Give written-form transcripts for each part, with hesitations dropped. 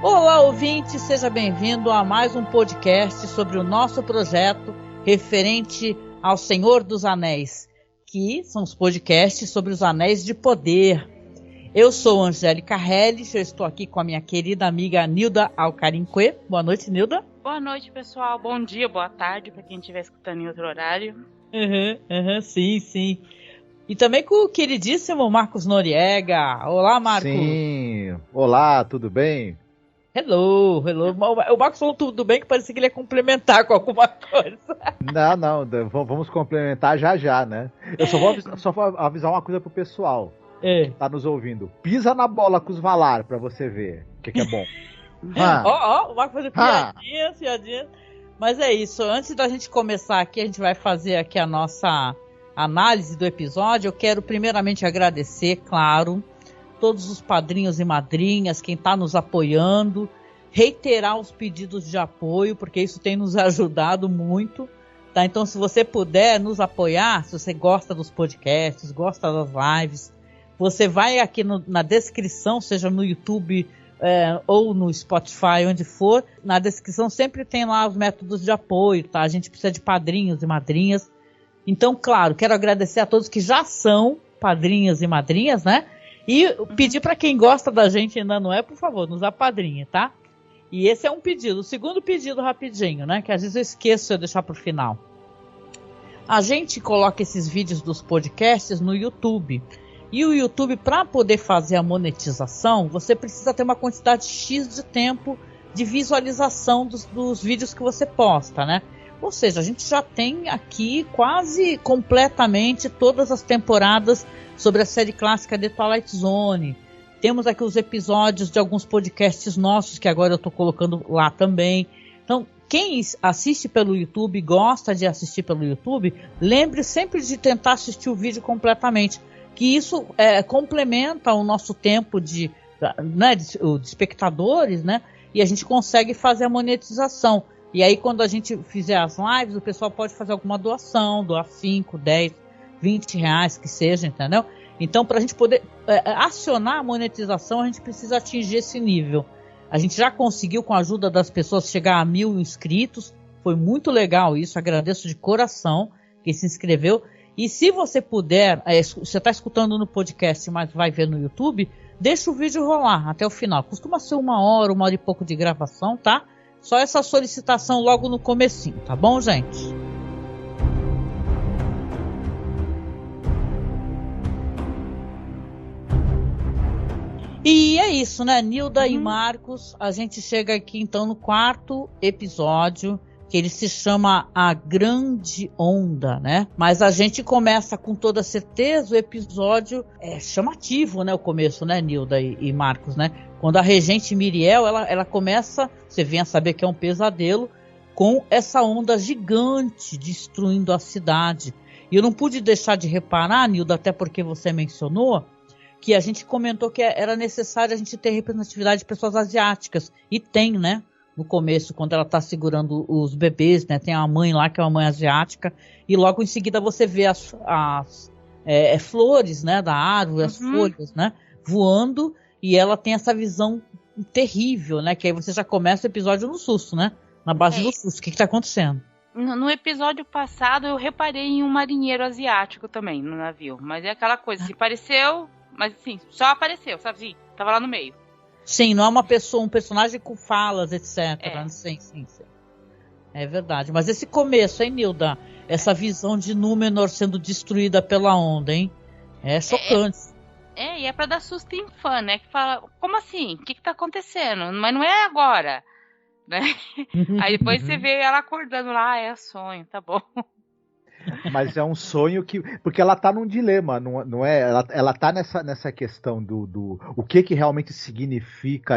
Olá, ouvinte, seja bem-vindo a mais um podcast sobre o nosso projeto referente ao Senhor dos Anéis, que são os podcasts sobre os Anéis de Poder. Eu sou Angélica Hellis, eu estou aqui com a minha querida amiga Nilda Alcarinque. Boa noite, Nilda. Boa noite, pessoal. Bom dia, boa tarde, para quem estiver escutando em outro horário. Sim. E também com o queridíssimo Marcos Noriega. Olá, Marcos. Sim, olá, tudo bem? Hello. O Marcos falou tudo bem, que parecia que ele ia complementar com alguma coisa. Não, vamos complementar já, né? Eu só vou avisar uma coisa pro pessoal que tá nos ouvindo. Pisa na bola com os Valar pra você ver o que é bom. O Marcos fazendo piadinhas. Mas é isso, antes da gente começar aqui, a gente vai fazer aqui a nossa análise do episódio. Eu quero primeiramente agradecer, claro, todos os padrinhos e madrinhas, quem está nos apoiando, reiterar os pedidos de apoio, porque isso tem nos ajudado muito, tá? Então, se você puder nos apoiar, se você gosta dos podcasts, gosta das lives, você vai aqui na descrição, seja no YouTube ou no Spotify, onde for, na descrição sempre tem lá os métodos de apoio, tá? A gente precisa de padrinhos e madrinhas. Então, claro, quero agradecer a todos que já são padrinhos e madrinhas, né? E pedir para quem gosta da gente e ainda não é, por favor, nos apadrinhe, tá? E esse é um pedido. O segundo pedido rapidinho, né? Que às vezes eu esqueço de deixar pro final. A gente coloca esses vídeos dos podcasts no YouTube. E o YouTube, para poder fazer a monetização, você precisa ter uma quantidade X de tempo de visualização dos vídeos que você posta, né? Ou seja, a gente já tem aqui quase completamente todas as temporadas sobre a série clássica de Twilight Zone. Temos aqui os episódios de alguns podcasts nossos, que agora eu estou colocando lá também. Então, quem assiste pelo YouTube, gosta de assistir pelo YouTube, lembre sempre de tentar assistir o vídeo completamente, que isso complementa o nosso tempo de espectadores, né? E a gente consegue fazer a monetização. E aí, quando a gente fizer as lives, o pessoal pode fazer alguma doação, doar 5, 10, 20 reais, que seja, entendeu? Então, para a gente poder acionar a monetização, a gente precisa atingir esse nível. A gente já conseguiu, com a ajuda das pessoas, chegar a 1.000 inscritos. Foi muito legal isso, agradeço de coração quem se inscreveu. E se você puder, você está escutando no podcast, mas vai ver no YouTube, deixa o vídeo rolar até o final. Costuma ser 1 hora e pouco de gravação, tá? Só essa solicitação logo no comecinho, tá bom, gente? E é isso, né? Nilda e Marcos, a gente chega aqui então no 4º episódio, que ele se chama A Grande Onda, né? Mas a gente começa com toda certeza, o episódio é chamativo, né? O começo, né, Nilda e Marcos, né? Quando a regente Miriel, ela começa, você vem a saber que é um pesadelo, com essa onda gigante destruindo a cidade. E eu não pude deixar de reparar, Nilda, até porque você mencionou, que a gente comentou que era necessário a gente ter representatividade de pessoas asiáticas. E tem, né? No começo, quando ela está segurando os bebês, né? Tem uma mãe lá que é uma mãe asiática. E logo em seguida você vê as flores, né? Da árvore, as folhas, né? Voando. E ela tem essa visão terrível, né? Que aí você já começa o episódio no susto, né? Na base do susto. O que está acontecendo? No episódio passado eu reparei em um marinheiro asiático também no navio. Mas é aquela coisa, se pareceu, mas assim, só apareceu, sabe? Tava lá no meio. Sim, não é uma pessoa, um personagem com falas, etc. Sim. É verdade. Mas esse começo, hein, Nilda? Essa visão de Númenor sendo destruída pela onda, hein? É chocante. E é pra dar susto em fã, né? Que fala, como assim? O que tá acontecendo? Mas não é agora, né? Aí depois você vê ela acordando lá, é sonho, tá bom. Mas é um sonho que... Porque ela tá num dilema, não é? Ela tá nessa questão do o que realmente significa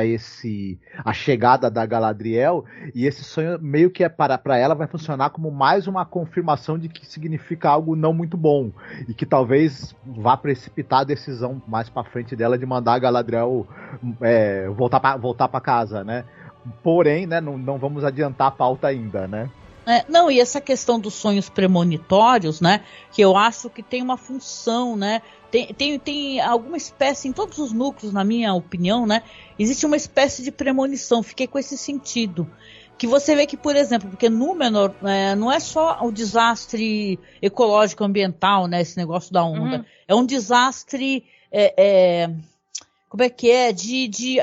a chegada da Galadriel, e esse sonho meio que para ela vai funcionar como mais uma confirmação de que significa algo não muito bom, e que talvez vá precipitar a decisão mais pra frente dela de mandar a Galadriel voltar pra casa, né? Porém, né, não vamos adiantar a pauta ainda, né? Não, e essa questão dos sonhos premonitórios, né? Que eu acho que tem uma função, né? Tem alguma espécie, em todos os núcleos, na minha opinião, né? Existe uma espécie de premonição, fiquei com esse sentido. Que você vê que, por exemplo, porque Númenor não é só o desastre ecológico ambiental, né? Esse negócio da onda. É um desastre, como é que é?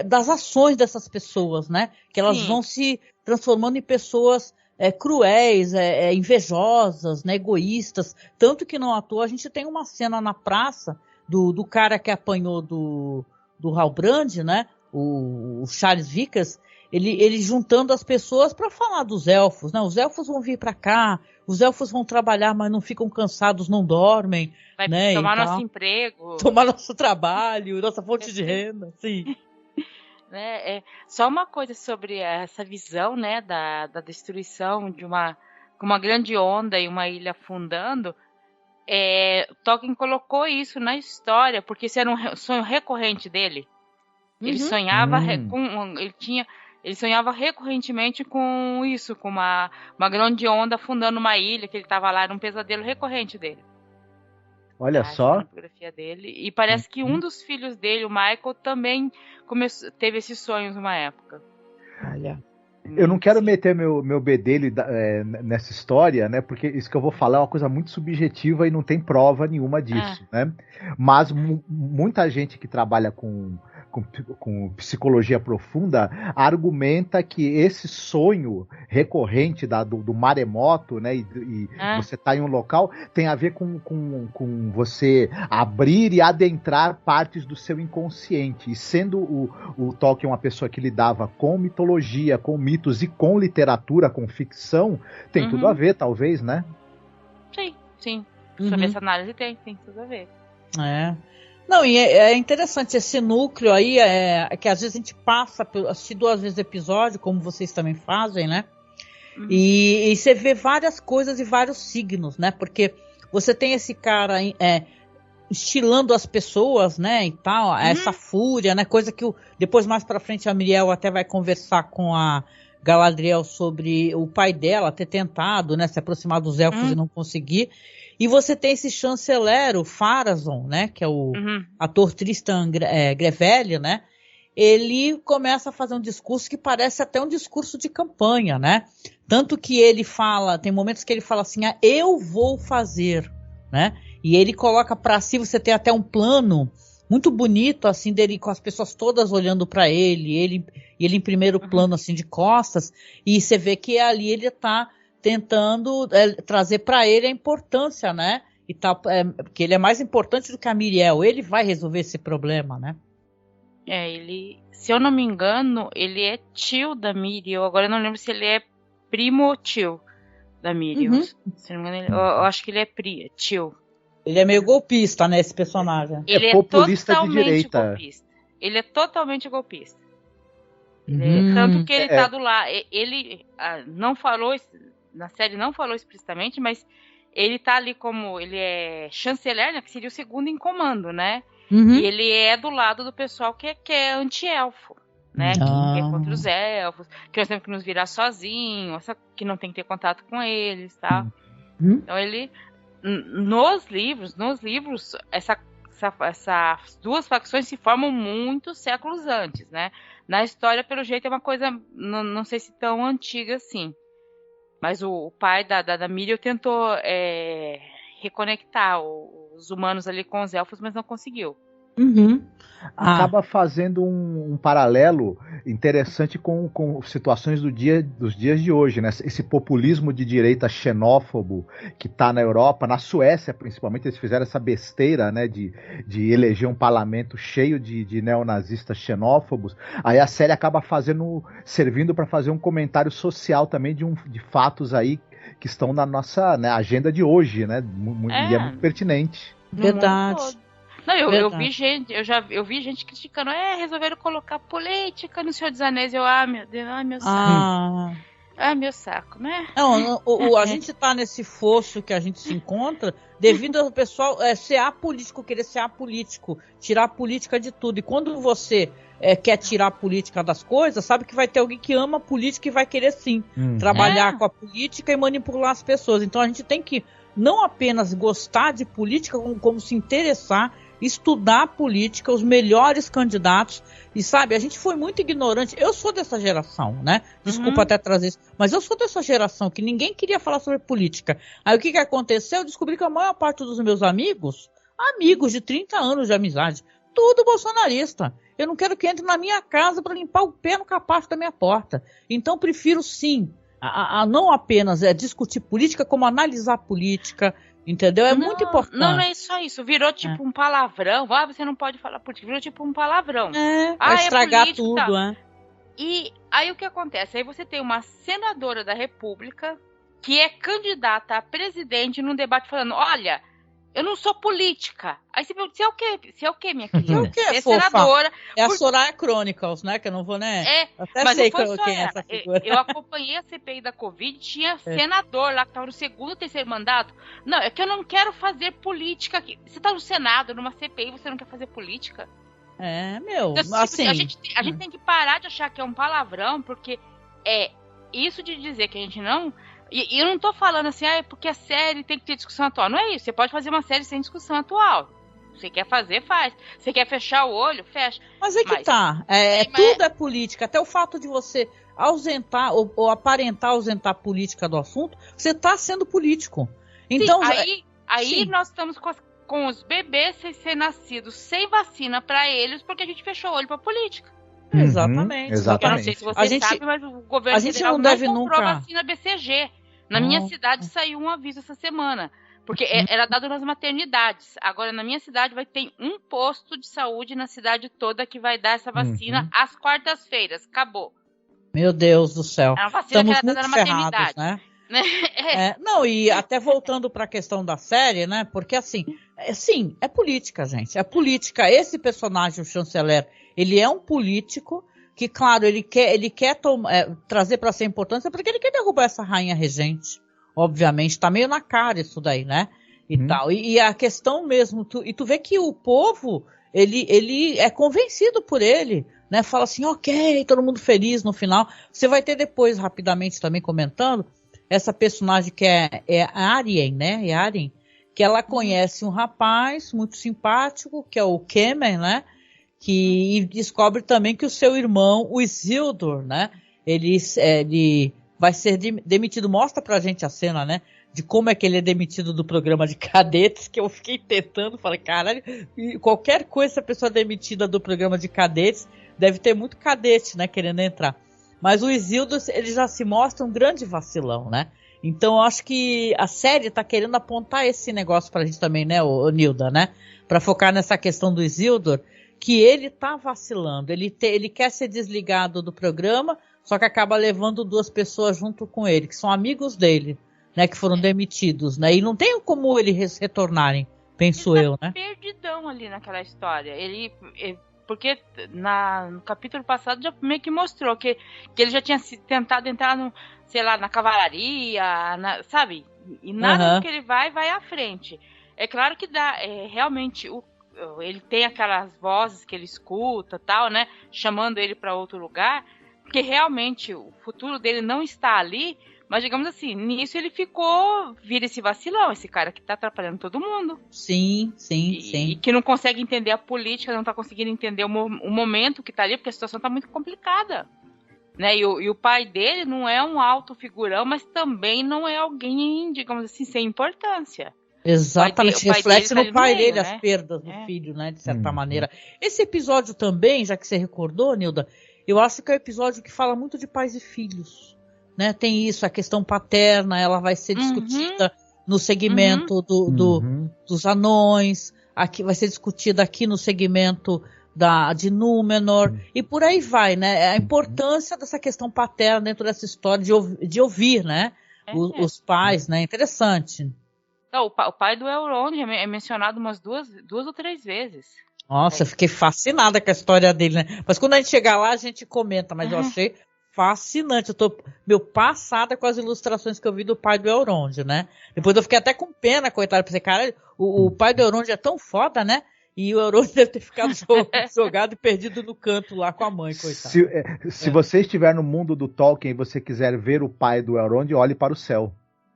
Das ações dessas pessoas, né? Que elas vão se transformando em pessoas cruéis, invejosas, né? Egoístas. Tanto que não à toa a gente tem uma cena na praça do cara que apanhou do Halbrand, né? O Charles Vickers. Ele juntando as pessoas para falar dos elfos, né? Os elfos vão vir para cá, os elfos vão trabalhar, mas não ficam cansados, não dormem. Vai né? tomar nosso emprego. Tomar nosso trabalho, nossa fonte de renda, sim. Só uma coisa sobre essa visão, né, da destruição de uma grande onda e uma ilha afundando. Tolkien colocou isso na história, porque isso era um sonho recorrente dele. Ele sonhava ele sonhava recorrentemente com isso, com uma grande onda afundando uma ilha, que ele estava lá, era um pesadelo recorrente dele. Olha só. Fotografia dele. E parece que um dos filhos dele, o Michael, também teve esses sonhos numa época. Olha. Eu não quero meter meu bedelho nessa história, né? Porque isso que eu vou falar é uma coisa muito subjetiva e não tem prova nenhuma disso, né? Mas muita gente que trabalha com psicologia profunda argumenta que esse sonho recorrente do maremoto, né, e você tá em um local, tem a ver com você abrir e adentrar partes do seu inconsciente. E sendo o Tolkien uma pessoa que lidava com mitologia, com mitos e com literatura, com ficção, tem tudo a ver, talvez, né? Sim. Sobre essa análise tem tudo a ver. Não, e é interessante esse núcleo aí, que às vezes a gente passa, assistir 2 vezes o episódio, como vocês também fazem, né? E você vê várias coisas e vários signos, né? Porque você tem esse cara estilando as pessoas, né? E tal, essa fúria, né? Coisa que depois, mais pra frente, a Miriel até vai conversar com a Galadriel sobre o pai dela ter tentado, né? Se aproximar dos elfos e não conseguir. E você tem esse chanceler, o Pharazôn, né, que é o ator Tristan Greville, né, ele começa a fazer um discurso que parece até um discurso de campanha, né, tanto que ele fala, tem momentos que ele fala assim, eu vou fazer, né, e ele coloca para si, você tem até um plano muito bonito, assim, dele com as pessoas todas olhando para ele em primeiro plano, assim, de costas, e você vê que ali ele está tentando trazer para ele a importância, né? E tal, porque ele é mais importante do que a Miriel. Ele vai resolver esse problema, né? Ele, se eu não me engano, ele é tio da Miriel. Agora eu não lembro se ele é primo ou tio da Miriel. Se não me engano, eu acho que ele é tio. Ele é meio golpista, né? Esse personagem. Ele é populista de direita. Golpista. Ele é totalmente golpista. Tanto que ele tá do lado. Ele não falou. Na série não falou explicitamente, mas ele tá ali como, ele é chanceler, né, que seria o segundo em comando, né, e ele é do lado do pessoal que é anti-elfo, né, que é contra os elfos, que nós temos que nos virar sozinhos, que não tem que ter contato com eles, tá? Então ele, nos livros, essas duas facções se formam muitos séculos antes, né, na história, pelo jeito, é uma coisa, não sei se tão antiga assim. Mas o pai da Miriel tentou reconectar os humanos ali com os elfos, mas não conseguiu. Acaba fazendo um paralelo interessante com situações dos dias de hoje, né? Esse populismo de direita xenófobo que está na Europa, na Suécia principalmente, eles fizeram essa besteira, né, de eleger um parlamento cheio de neonazistas xenófobos. Aí a série acaba servindo para fazer um comentário social também de fatos aí que estão na nossa, né, agenda de hoje, né? E é muito pertinente. Verdade. Não, eu vi gente criticando, resolveram colocar política no Senhor dos Anéis. Meu Deus, meu saco. Meu saco, né? Não, a gente tá nesse fosso que a gente se encontra devido ao pessoal ser apolítico, querer ser apolítico, tirar a política de tudo. E quando você quer tirar a política das coisas, sabe que vai ter alguém que ama a política e vai querer sim trabalhar com a política e manipular as pessoas. Então a gente tem que não apenas gostar de política, como se interessar, estudar política, os melhores candidatos. E sabe, a gente foi muito ignorante. Eu sou dessa geração, né? Desculpa até trazer isso, mas eu sou dessa geração que ninguém queria falar sobre política. Aí o que aconteceu? Eu descobri que a maior parte dos meus amigos de 30 anos de amizade, tudo bolsonarista. Eu não quero que entre na minha casa para limpar o pé no capacho da minha porta. Então prefiro sim, a não apenas discutir política, como analisar política. Entendeu? Muito importante. Não é só isso. Virou tipo um palavrão. Você não pode falar política. Virou tipo um palavrão. Vai estragar política, tudo, tá. E aí o que acontece? Aí você tem uma senadora da República que é candidata a presidente num debate falando, olha, eu não sou política. Aí você pergunta, você é o quê, minha querida? É o quê, é senadora. É a Soraya Chronicles, né? Que eu não vou, né? Até mas sei quem é essa figura. Eu acompanhei a CPI da Covid, tinha senador lá que estava no segundo, terceiro mandato. Não, é que eu não quero fazer política aqui. Você está no Senado, numa CPI, você não quer fazer política? Então, assim... A gente tem que parar de achar que é um palavrão, porque isso de dizer que a gente não... E eu não tô falando assim, porque a série tem que ter discussão atual. Não é isso, você pode fazer uma série sem discussão atual. Você quer fazer, faz. Você quer fechar o olho, fecha. Mas que tá. Tudo é política. Até o fato de você ausentar ou aparentar ausentar a política do assunto, você tá sendo político. Então, aí nós estamos com os bebês sem ser nascidos sem vacina para eles, porque a gente fechou o olho pra política. Exatamente. Eu não sei se você sabe, mas o governo federal não comprou vacina BCG. Na minha cidade saiu um aviso essa semana. Porque era dado nas maternidades. Agora, na minha cidade, vai ter um posto de saúde na cidade toda que vai dar essa vacina às quartas-feiras. Acabou. Meu Deus do céu. É uma vacina Estamos que era dada na maternidade. Né? Não, e até voltando para a questão da série, né? Porque assim, sim, é política, gente. É política. Esse personagem, o chanceler, ele é um político que, claro, ele quer trazer para ser importância porque ele quer derrubar essa rainha regente. Obviamente, tá meio na cara isso daí, né? E tal. E a questão mesmo, tu vê que o povo, ele é convencido por ele, né? Fala assim, ok, todo mundo feliz no final. Você vai ter depois, rapidamente, também comentando, essa personagem que é a Arien, né? É a Arien, que ela conhece um rapaz muito simpático, que é o Kemen, né? E descobre também que o seu irmão, o Isildur, né? Ele vai ser demitido. Mostra pra gente a cena, né? De como é que ele é demitido do programa de cadetes, que eu fiquei tentando, falei, caralho, qualquer coisa, se a pessoa é demitida do programa de cadetes, deve ter muito cadete, né, querendo entrar. Mas o Isildur, ele já se mostra um grande vacilão, né? Então eu acho que a série tá querendo apontar esse negócio pra gente também, né, o Nilda, né? Pra focar nessa questão do Isildur, que ele tá vacilando, ele quer ser desligado do programa, só que acaba levando duas pessoas junto com ele, que são amigos dele, né, que foram demitidos, né, e não tem como eles retornarem, penso eu, né. Perdidão ali naquela história, porque no capítulo passado já meio que mostrou que ele já tinha tentado entrar na cavalaria, sabe, e nada que ele vai à frente. É claro que realmente ele tem aquelas vozes que ele escuta, tal, né, chamando ele para outro lugar, porque realmente o futuro dele não está ali, mas digamos assim, nisso ele vira esse vacilão, esse cara que tá atrapalhando todo mundo. Sim. E que não consegue entender a política, não tá conseguindo entender o momento que tá ali, porque a situação tá muito complicada. Né? E o pai dele não é um alto figurão, mas também não é alguém, digamos assim, sem importância. Exatamente, reflete no pai dele as perdas do filho, né, de certa maneira. Esse episódio também, já que você recordou, Nilda, eu acho que é um episódio que fala muito de pais e filhos, né? Tem isso, a questão paterna, ela vai ser discutida no segmento dos anões, aqui vai ser discutida aqui no segmento de Númenor, e por aí vai, né? A importância dessa questão paterna dentro dessa história de ouvir, né? Os pais, né? Interessante. Não, o pai do Elrond é mencionado umas duas ou três vezes. Nossa, eu fiquei fascinada com a história dele, né? Mas quando a gente chegar lá, a gente comenta, mas eu achei fascinante. Eu tô passada com as ilustrações que eu vi do pai do Elrond, né? Depois eu fiquei até com pena, coitado, pensei, cara, o pai do Elrond é tão foda, né? e o Elrond deve ter ficado jogado e perdido no canto lá com a mãe, coitado. Se você estiver no mundo do Tolkien e você quiser ver o pai do Elrond, olhe para o céu.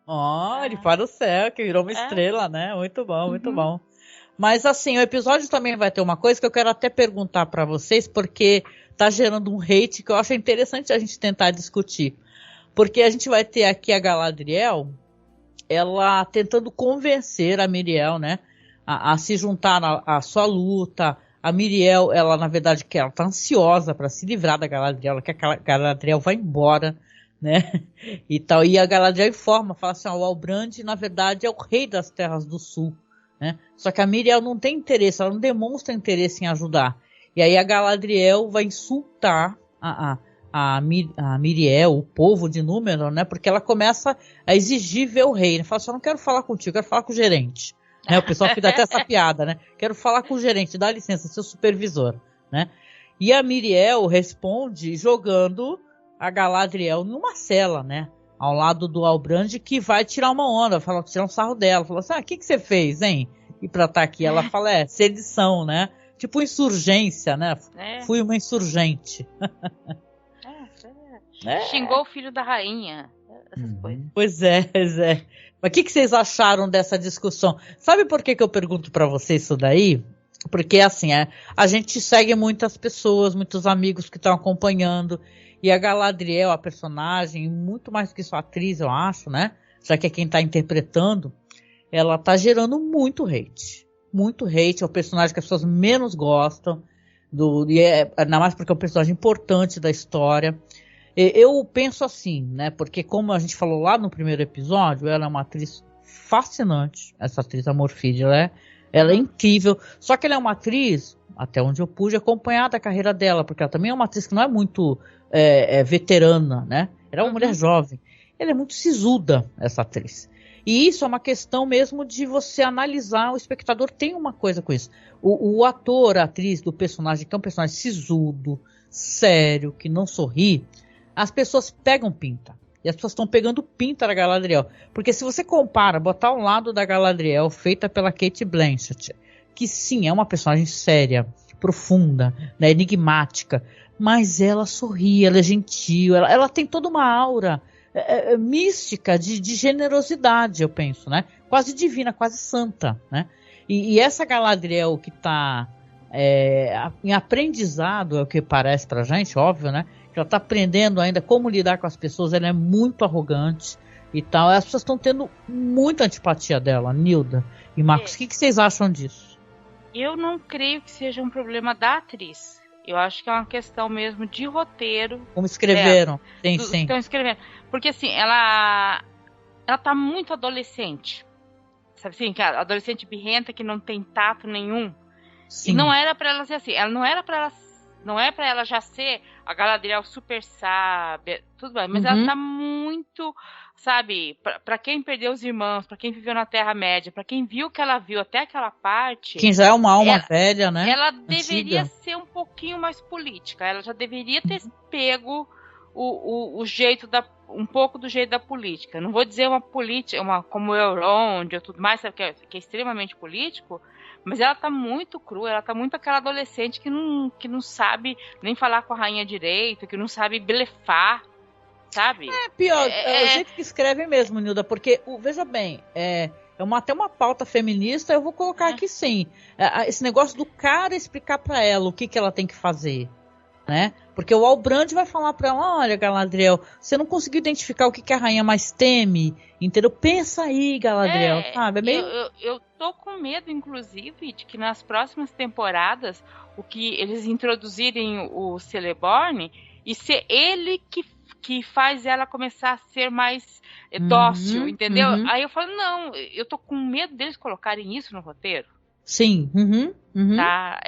Olhe para o céu, que virou uma estrela, né? Muito bom, muito bom. Mas assim, o episódio também vai ter uma coisa que eu quero até perguntar para vocês, porque tá gerando um hate que eu acho interessante a gente tentar discutir. Porque a gente vai ter aqui a Galadriel, ela tentando convencer a Míriel, né, a se juntar à sua luta. A Míriel, ela na verdade que ela tá ansiosa para se livrar da Galadriel, ela quer que a Galadriel vá embora, né, e tal. E a Galadriel informa, fala assim, o Halbrand na verdade é o rei das Terras do Sul, né. Só que a Míriel não tem interesse, ela não demonstra interesse em ajudar. E aí a Galadriel vai insultar a Míriel, o povo de Númenor, né? Porque ela começa a exigir ver o rei. Né? Fala assim, eu não quero falar contigo, quero falar com o gerente. Né? O pessoal fez até essa piada, né? Quero falar com o gerente, dá licença, seu supervisor, né? E a Míriel responde jogando a Galadriel numa cela, né? Ao lado do Halbrand, que vai tirar uma onda, tirar um sarro dela. Fala assim, o que você fez, hein? E pra estar aqui, ela fala, sedição, né? Tipo insurgência, né? Fui uma insurgente. Xingou o filho da rainha. Essas coisas. Pois é. Mas o que vocês acharam dessa discussão? Sabe por que eu pergunto pra vocês isso daí? Porque assim, a gente segue muitas pessoas, muitos amigos que estão acompanhando. E a Galadriel, a personagem, muito mais que sua atriz, eu acho, né? Já que é quem tá interpretando, ela tá gerando muito hate. Muito hate, é o personagem que as pessoas menos gostam. Ainda mais porque é um personagem importante da história. Eu penso assim, né? Porque como a gente falou lá no primeiro episódio, ela é uma atriz fascinante. Essa atriz, a Morfide, ela é incrível. Só que ela é uma atriz, até onde eu pude acompanhar da carreira dela, porque ela também é uma atriz que não é muito veterana, né? Ela é uma mulher jovem. Ela é muito sisuda, essa atriz. E isso é uma questão mesmo de você analisar, o espectador tem uma coisa com isso. O ator, a atriz do personagem, que é um personagem sisudo, sério, que não sorri, as pessoas pegam pinta. E as pessoas estão pegando pinta da Galadriel. Porque se você compara, botar ao lado da Galadriel, feita pela Cate Blanchett, que sim, é uma personagem séria, profunda, né, enigmática, mas ela sorri, ela é gentil, ela tem toda uma aura mística de generosidade, eu penso, né? Quase divina, quase santa, né? E essa Galadriel que está em aprendizado, é o que parece pra gente, óbvio, né? Que ela está aprendendo ainda como lidar com as pessoas, ela é muito arrogante e tal. As pessoas estão tendo muita antipatia dela, Nilda e Marcos. O que vocês acham disso? Eu não creio que seja um problema da atriz. Eu acho que é uma questão mesmo de roteiro. Como escreveram. Sim. Estão escrevendo. Porque assim, ela tá muito adolescente. Sabe assim, que a adolescente birrenta que não tem tato nenhum. Sim. E não era pra ela ser assim. Não é pra ela já ser a Galadriel super sábia, tudo bem, mas ela tá muito, sabe, pra quem perdeu os irmãos, pra quem viveu na Terra-média, pra quem viu o que ela viu até aquela parte... Quem já é uma alma velha, né? Ela deveria ser um pouquinho mais política, ela já deveria ter pego o jeito um pouco do jeito da política. Não vou dizer uma política, como o Elrond ou tudo mais, sabe, que é extremamente político, mas ela tá muito crua, ela tá muito aquela adolescente que não sabe nem falar com a rainha direito, que não sabe blefar, sabe? Pior, é o jeito que escreve mesmo, Nilda, porque, veja bem, até uma pauta feminista, eu vou colocar aqui sim. Esse negócio do cara explicar pra ela o que ela tem que fazer, né? Porque o Halbrand vai falar pra ela, olha, Galadriel, você não conseguiu identificar o que a rainha mais teme, entendeu? Pensa aí, Galadriel, sabe? Eu tô com medo, inclusive, de que nas próximas temporadas, o que eles introduzirem o Celeborn, e ser ele que faz ela começar a ser mais dócil, entendeu? Aí eu falo, não, eu tô com medo deles colocarem isso no roteiro. Sim. Tá?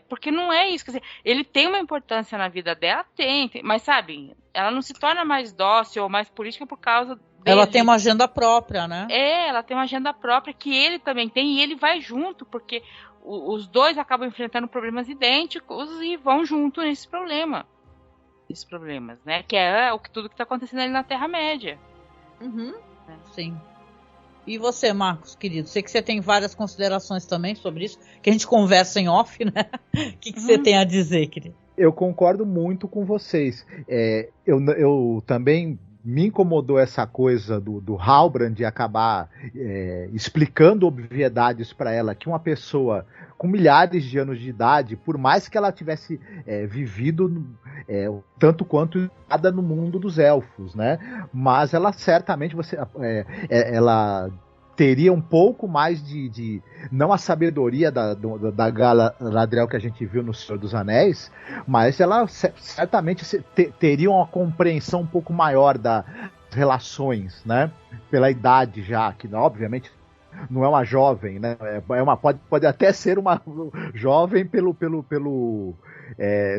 Porque não é isso. Quer dizer, ele tem uma importância na vida dela, tem, mas sabe, ela não se torna mais dócil ou mais política por causa dele. Ela tem uma agenda própria, né? Ela tem uma agenda própria que ele também tem e ele vai junto, porque os dois acabam enfrentando problemas idênticos e vão junto nesses problemas, né? Que é tudo que está acontecendo ali na Terra-média. Sim. E você, Marcos, querido? Sei que você tem várias considerações também sobre isso, que a gente conversa em off, né? O que você tem a dizer, querido? Eu concordo muito com vocês. Eu também me incomodou essa coisa do Halbrand de acabar explicando obviedades para ela, que uma pessoa com milhares de anos de idade, por mais que ela tivesse vivido tanto quanto nada no mundo dos elfos, né? Mas ela certamente ela teria um pouco mais de não a sabedoria da Galadriel que a gente viu no Senhor dos Anéis, mas ela certamente teria uma compreensão um pouco maior das relações, né? Pela idade já, que obviamente não é uma jovem, né? Pode até ser uma jovem pelo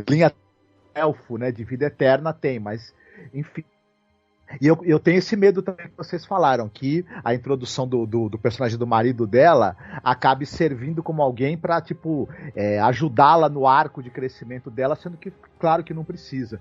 linha elfo, né? De vida eterna tem, mas enfim. E eu tenho esse medo também que vocês falaram, que a introdução do personagem do marido dela acabe servindo como alguém para ajudá-la no arco de crescimento dela, sendo que, claro que não precisa.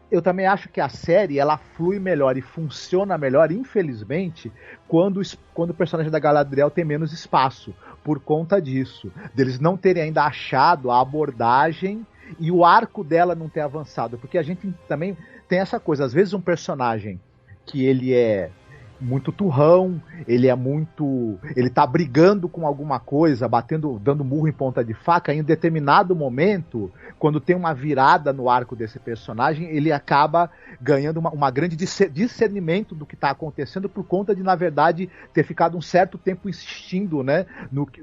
Eu também acho que a série, ela flui melhor e funciona melhor, infelizmente, quando o personagem da Galadriel tem menos espaço, por conta disso. Deles não terem ainda achado a abordagem e o arco dela não ter avançado, porque a gente também tem essa coisa, às vezes um personagem que ele é muito turrão, ele tá brigando com alguma coisa, dando murro em ponta de faca, em determinado momento, quando tem uma virada no arco desse personagem, ele acaba ganhando uma grande discernimento do que está acontecendo por conta de, na verdade, ter ficado um certo tempo insistindo, né,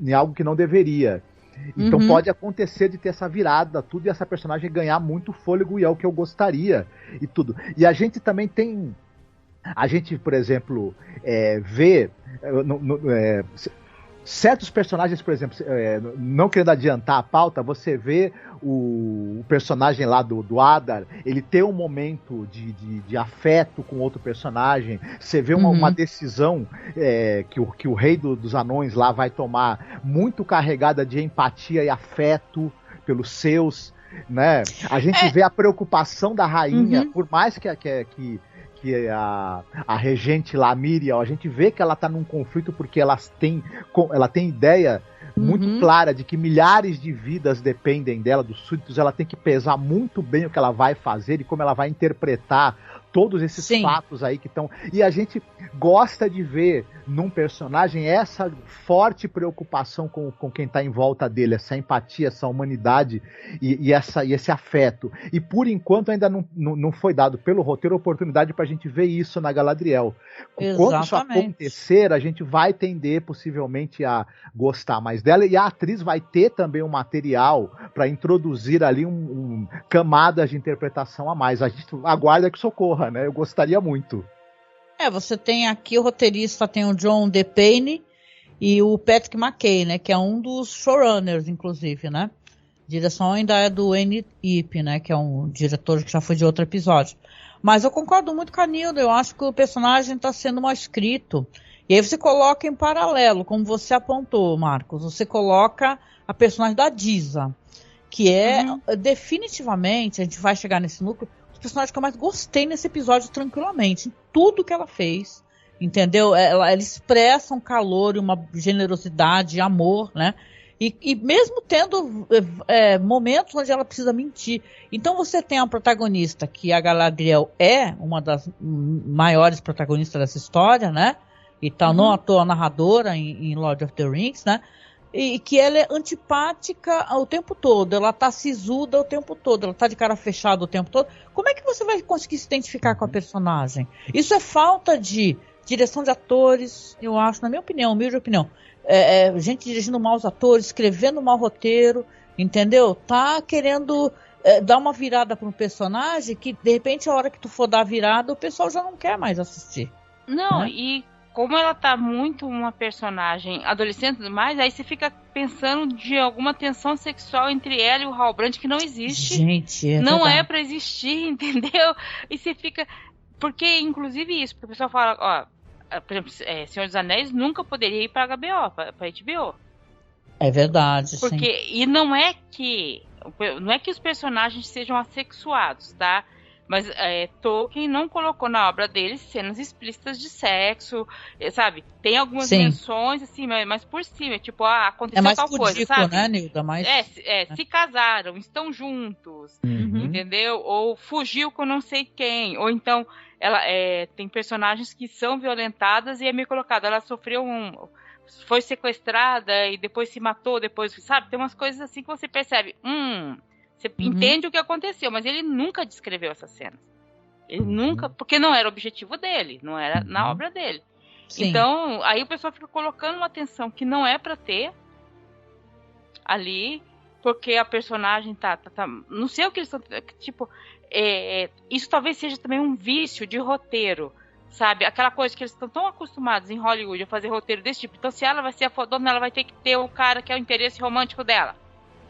em algo que não deveria. Então pode acontecer de ter essa virada, tudo, e essa personagem ganhar muito fôlego, e é o que eu gostaria, e tudo. E a gente também tem... A gente, por exemplo, vê certos personagens, por exemplo, não querendo adiantar a pauta, você vê o personagem lá do Adar, ele tem um momento de afeto com outro personagem, você vê uma decisão que o rei dos anões lá vai tomar, muito carregada de empatia e afeto pelos seus, né? A gente vê a preocupação da rainha, por mais que a regente lá, a Miriel, a gente vê que ela tá num conflito porque ela tem ideia muito clara de que milhares de vidas dependem dela, dos súditos. Ela tem que pesar muito bem o que ela vai fazer e como ela vai interpretar todos esses fatos aí que estão... E a gente gosta de ver num personagem essa forte preocupação com quem está em volta dele, essa empatia, essa humanidade e esse afeto. E por enquanto ainda não foi dado pelo roteiro oportunidade para a gente ver isso na Galadriel. Exatamente. Quando isso acontecer, a gente vai tender possivelmente a gostar mais dela, e a atriz vai ter também um material para introduzir ali camadas de interpretação a mais. A gente aguarda que socorra, né? Eu gostaria muito. Você tem aqui o roteirista, tem o John DePayne e o Patrick McKay, né? Que é um dos showrunners, inclusive, né? A direção ainda é do N. Ip, né? Que é um diretor que já foi de outro episódio. Mas eu concordo muito com a Nilda, eu acho que o personagem está sendo mal escrito. E aí você coloca em paralelo, como você apontou, Marcos, você coloca a personagem da Disa, que é definitivamente, a gente vai chegar nesse núcleo, o personagem que eu mais gostei nesse episódio tranquilamente, em tudo que ela fez, entendeu? Ela expressa um calor e uma generosidade, amor, né? E mesmo tendo momentos onde ela precisa mentir. Então você tem a protagonista, que a Galadriel é uma das maiores protagonistas dessa história, né? E tá não à toa narradora em Lord of the Rings, né? E que ela é antipática o tempo todo, ela tá sisuda o tempo todo, ela tá de cara fechada o tempo todo. Como é que você vai conseguir se identificar com a personagem? Isso é falta de direção de atores, eu acho, na minha opinião, humilde opinião. Gente dirigindo mal os atores, escrevendo mal roteiro, entendeu? Tá querendo dar uma virada para um personagem que, de repente, a hora que tu for dar a virada, o pessoal já não quer mais assistir. Não, né? E como ela tá muito uma personagem adolescente e tudo mais, aí você fica pensando de alguma tensão sexual entre ela e o Halbrand que não existe. Gente, não verdade. é pra existir, entendeu? E você fica... Porque, inclusive, isso, porque o pessoal fala, ó, por exemplo, Senhor dos Anéis nunca poderia ir pra HBO, pra HBO. É verdade, porque, sim. E não é que os personagens sejam assexuados, tá? Mas Tolkien não colocou na obra dele cenas explícitas de sexo, sabe? Tem algumas menções, assim, mas por cima, tipo, aconteceu tal coisa, sabe? Né, Nilda? Se casaram, estão juntos, entendeu? Ou fugiu com não sei quem, ou então ela tem personagens que são violentadas e é meio colocado, ela sofreu foi sequestrada e depois se matou, depois, sabe? Tem umas coisas assim que você percebe, você entende o que aconteceu, mas ele nunca descreveu essas cenas. Ele nunca, porque não era o objetivo dele, não era na obra dele. Sim. Então, aí o pessoal fica colocando uma atenção que não é pra ter ali, porque a personagem tá não sei o que eles estão, tipo, isso talvez seja também um vício de roteiro, sabe? Aquela coisa que eles estão tão acostumados em Hollywood a fazer roteiro desse tipo. Então, se ela vai ser a fodona, ela vai ter que ter o cara que é o interesse romântico dela.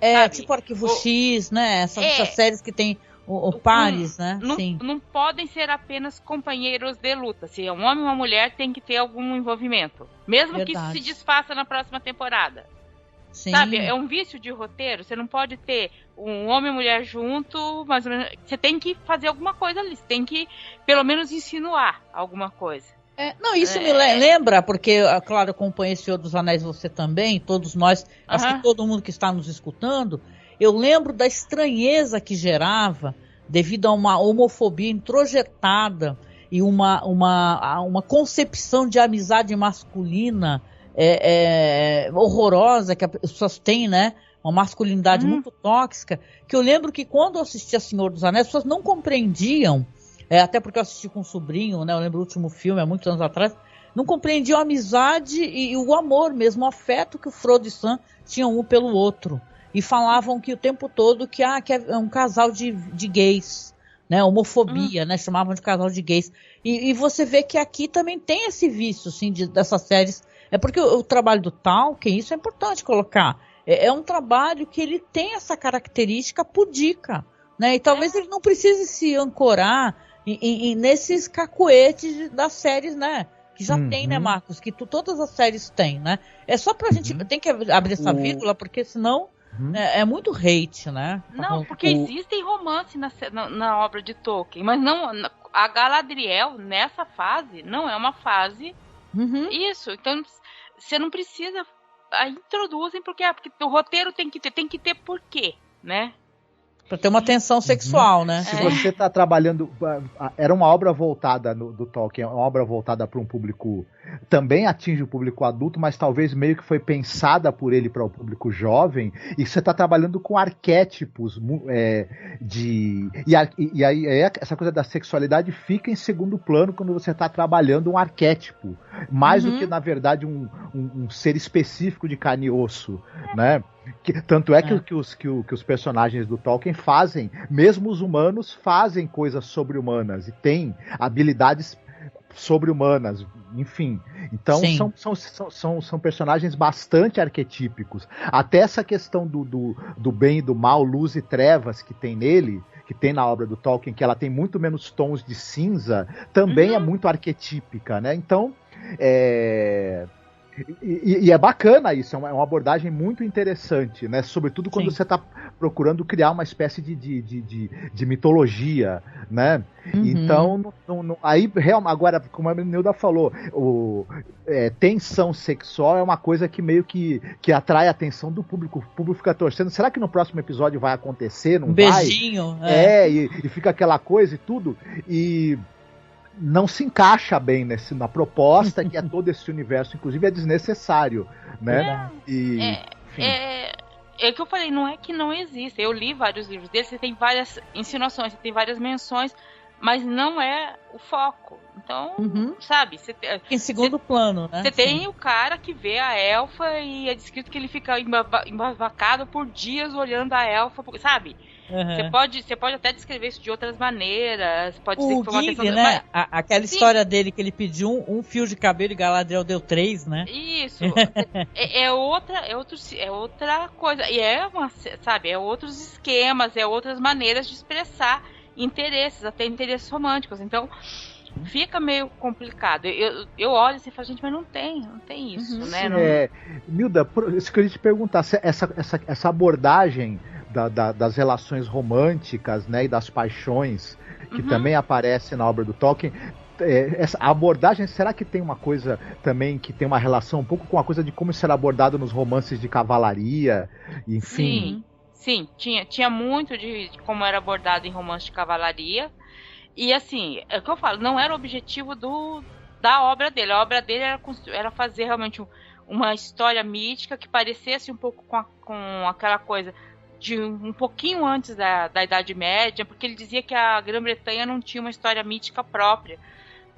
Sabe? Tipo Arquivo X, né? Essas séries que tem o pares, né? Não podem ser apenas companheiros de luta. Se é um homem ou uma mulher, tem que ter algum envolvimento. Mesmo que isso se desfaça na próxima temporada. Sim. Sabe? É um vício de roteiro. Você não pode ter um homem e mulher junto, mais ou menos. Você tem que fazer alguma coisa ali. Você tem que, pelo menos, insinuar alguma coisa. Isso me lembra, porque, claro, eu acompanhei Senhor dos Anéis, você também, todos nós, acho que todo mundo que está nos escutando, eu lembro da estranheza que gerava devido a uma homofobia introjetada e uma concepção de amizade masculina horrorosa que as pessoas têm, né? Uma masculinidade muito tóxica, que eu lembro que quando eu assistia Senhor dos Anéis, as pessoas não compreendiam, até porque eu assisti com um sobrinho, né? Eu lembro do último filme, há muitos anos atrás, não compreendiam a amizade e o amor mesmo, o afeto que o Frodo e Sam tinham um pelo outro. E falavam que o tempo todo que é um casal de gays, né? Homofobia, né? Chamavam de casal de gays. E você vê que aqui também tem esse vício, assim, dessas séries. É porque o trabalho do Tolkien, isso é importante colocar, é um trabalho que ele tem essa característica pudica, né? E talvez ele não precise se ancorar nesses cacuetes das séries, né? Que já tem, né, Marcos? Que todas as séries têm, né? É só pra gente... Tem que abrir essa vírgula, porque senão é muito hate, né? Não, porque existem romances na obra de Tolkien, mas não... A Galadriel, nessa fase, não é uma fase... Isso. Então, você não precisa... Introduzem, porque o roteiro tem que ter por quê, né? Para ter uma tensão sexual, né? Se você está trabalhando... Era uma obra voltada do Tolkien, uma obra voltada para um público... Também atinge o público adulto, mas talvez meio que foi pensada por ele para o público jovem, e você está trabalhando com arquétipos E aí essa coisa da sexualidade fica em segundo plano quando você está trabalhando um arquétipo, mais do que, na verdade, um ser específico de carne e osso, né? Tanto é que os personagens do Tolkien fazem, mesmo os humanos fazem coisas sobre-humanas e têm habilidades sobre-humanas, enfim. Então são personagens bastante arquetípicos. Até essa questão do bem e do mal, luz e trevas que tem nele, que tem na obra do Tolkien, que ela tem muito menos tons de cinza, também é muito arquetípica, né? Então E é bacana isso, é uma abordagem muito interessante, né? Sobretudo quando você está procurando criar uma espécie de mitologia, né? Então, aí, agora, como a Nilda falou, tensão sexual é uma coisa que meio que atrai a atenção do público. O público fica torcendo. Será que no próximo episódio vai acontecer? Não vai? Beijinho. E fica aquela coisa e tudo. E não se encaixa bem na proposta, que é todo esse universo, inclusive é desnecessário, né? É que eu falei, não é que não existe. Eu li vários livros dele, você tem várias insinuações, você tem várias menções, mas não é o foco. Então, sabe? Em segundo plano, né? Você tem o cara que vê a elfa e é descrito que ele fica embasbacado por dias olhando a elfa, sabe? Você pode até descrever isso de outras maneiras. Pode ser que foi uma questão, né? Aquela história dele que ele pediu um fio de cabelo e Galadriel deu 3, né? Isso. é outra coisa. E sabe, outros esquemas, outras maneiras de expressar interesses, até interesses românticos. Então, fica meio complicado. Eu olho assim e falo, gente, mas não tem isso, né? Nilda, isso que eu ia te perguntar, essa abordagem das relações românticas, né, e das paixões, que também aparece na obra do Tolkien. A abordagem, será que tem uma coisa também que tem uma relação um pouco com a coisa de como isso era abordado nos romances de cavalaria, enfim? Sim, tinha muito de como era abordado em romances de cavalaria. E assim, é o que eu falo, não era o objetivo da obra dele. A obra dele era fazer realmente uma história mítica que parecesse um pouco com aquela coisa de um pouquinho antes da Idade Média, porque ele dizia que a Grã-Bretanha não tinha uma história mítica própria,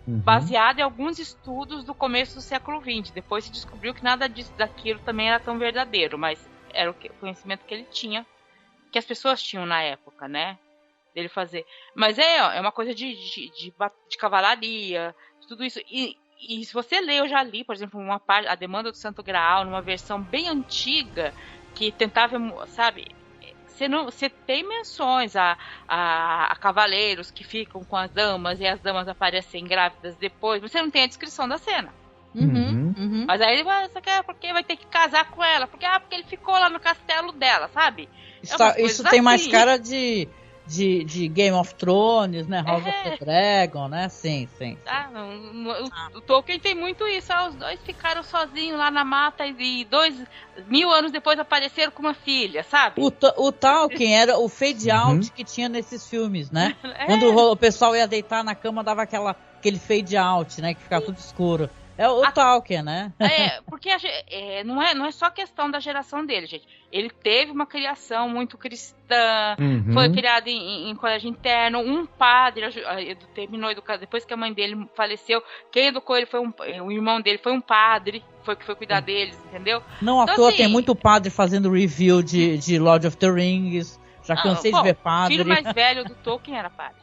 baseada em alguns estudos do começo do século XX. Depois se descobriu que nada daquilo também era tão verdadeiro, mas era o conhecimento que ele tinha, que as pessoas tinham na época, né? Dele fazer. Mas é uma coisa de cavalaria, tudo isso. E se você lê, eu já li, por exemplo, a Demanda do Santo Graal, numa versão bem antiga, que tentava, sabe... Você tem menções a cavaleiros que ficam com as damas e as damas aparecem grávidas depois. Você não tem a descrição da cena. Mas aí você quer porque vai ter que casar com ela. Porque ele ficou lá no castelo dela, sabe? Isso tem mais cara de Game of Thrones, né? House of the Dragon, né? Sim. O Tolkien tem muito isso. Os dois ficaram sozinhos lá na mata e 2000 anos depois apareceram com uma filha, sabe? O Tolkien era o fade out que tinha nesses filmes, né? Quando o pessoal ia deitar na cama, dava aquele fade out, né? Que ficava tudo escuro. É o Tolkien, né? Porque não é só questão da geração dele, gente. Ele teve uma criação muito cristã, foi criado em colégio interno, um padre terminou a educação. Depois que a mãe dele faleceu, quem educou ele o irmão dele foi um padre, que foi cuidar deles, entendeu? Não à toa assim, tem muito padre fazendo review de Lord of the Rings. Já cansei de ver padre. O filho mais velho do Tolkien era padre.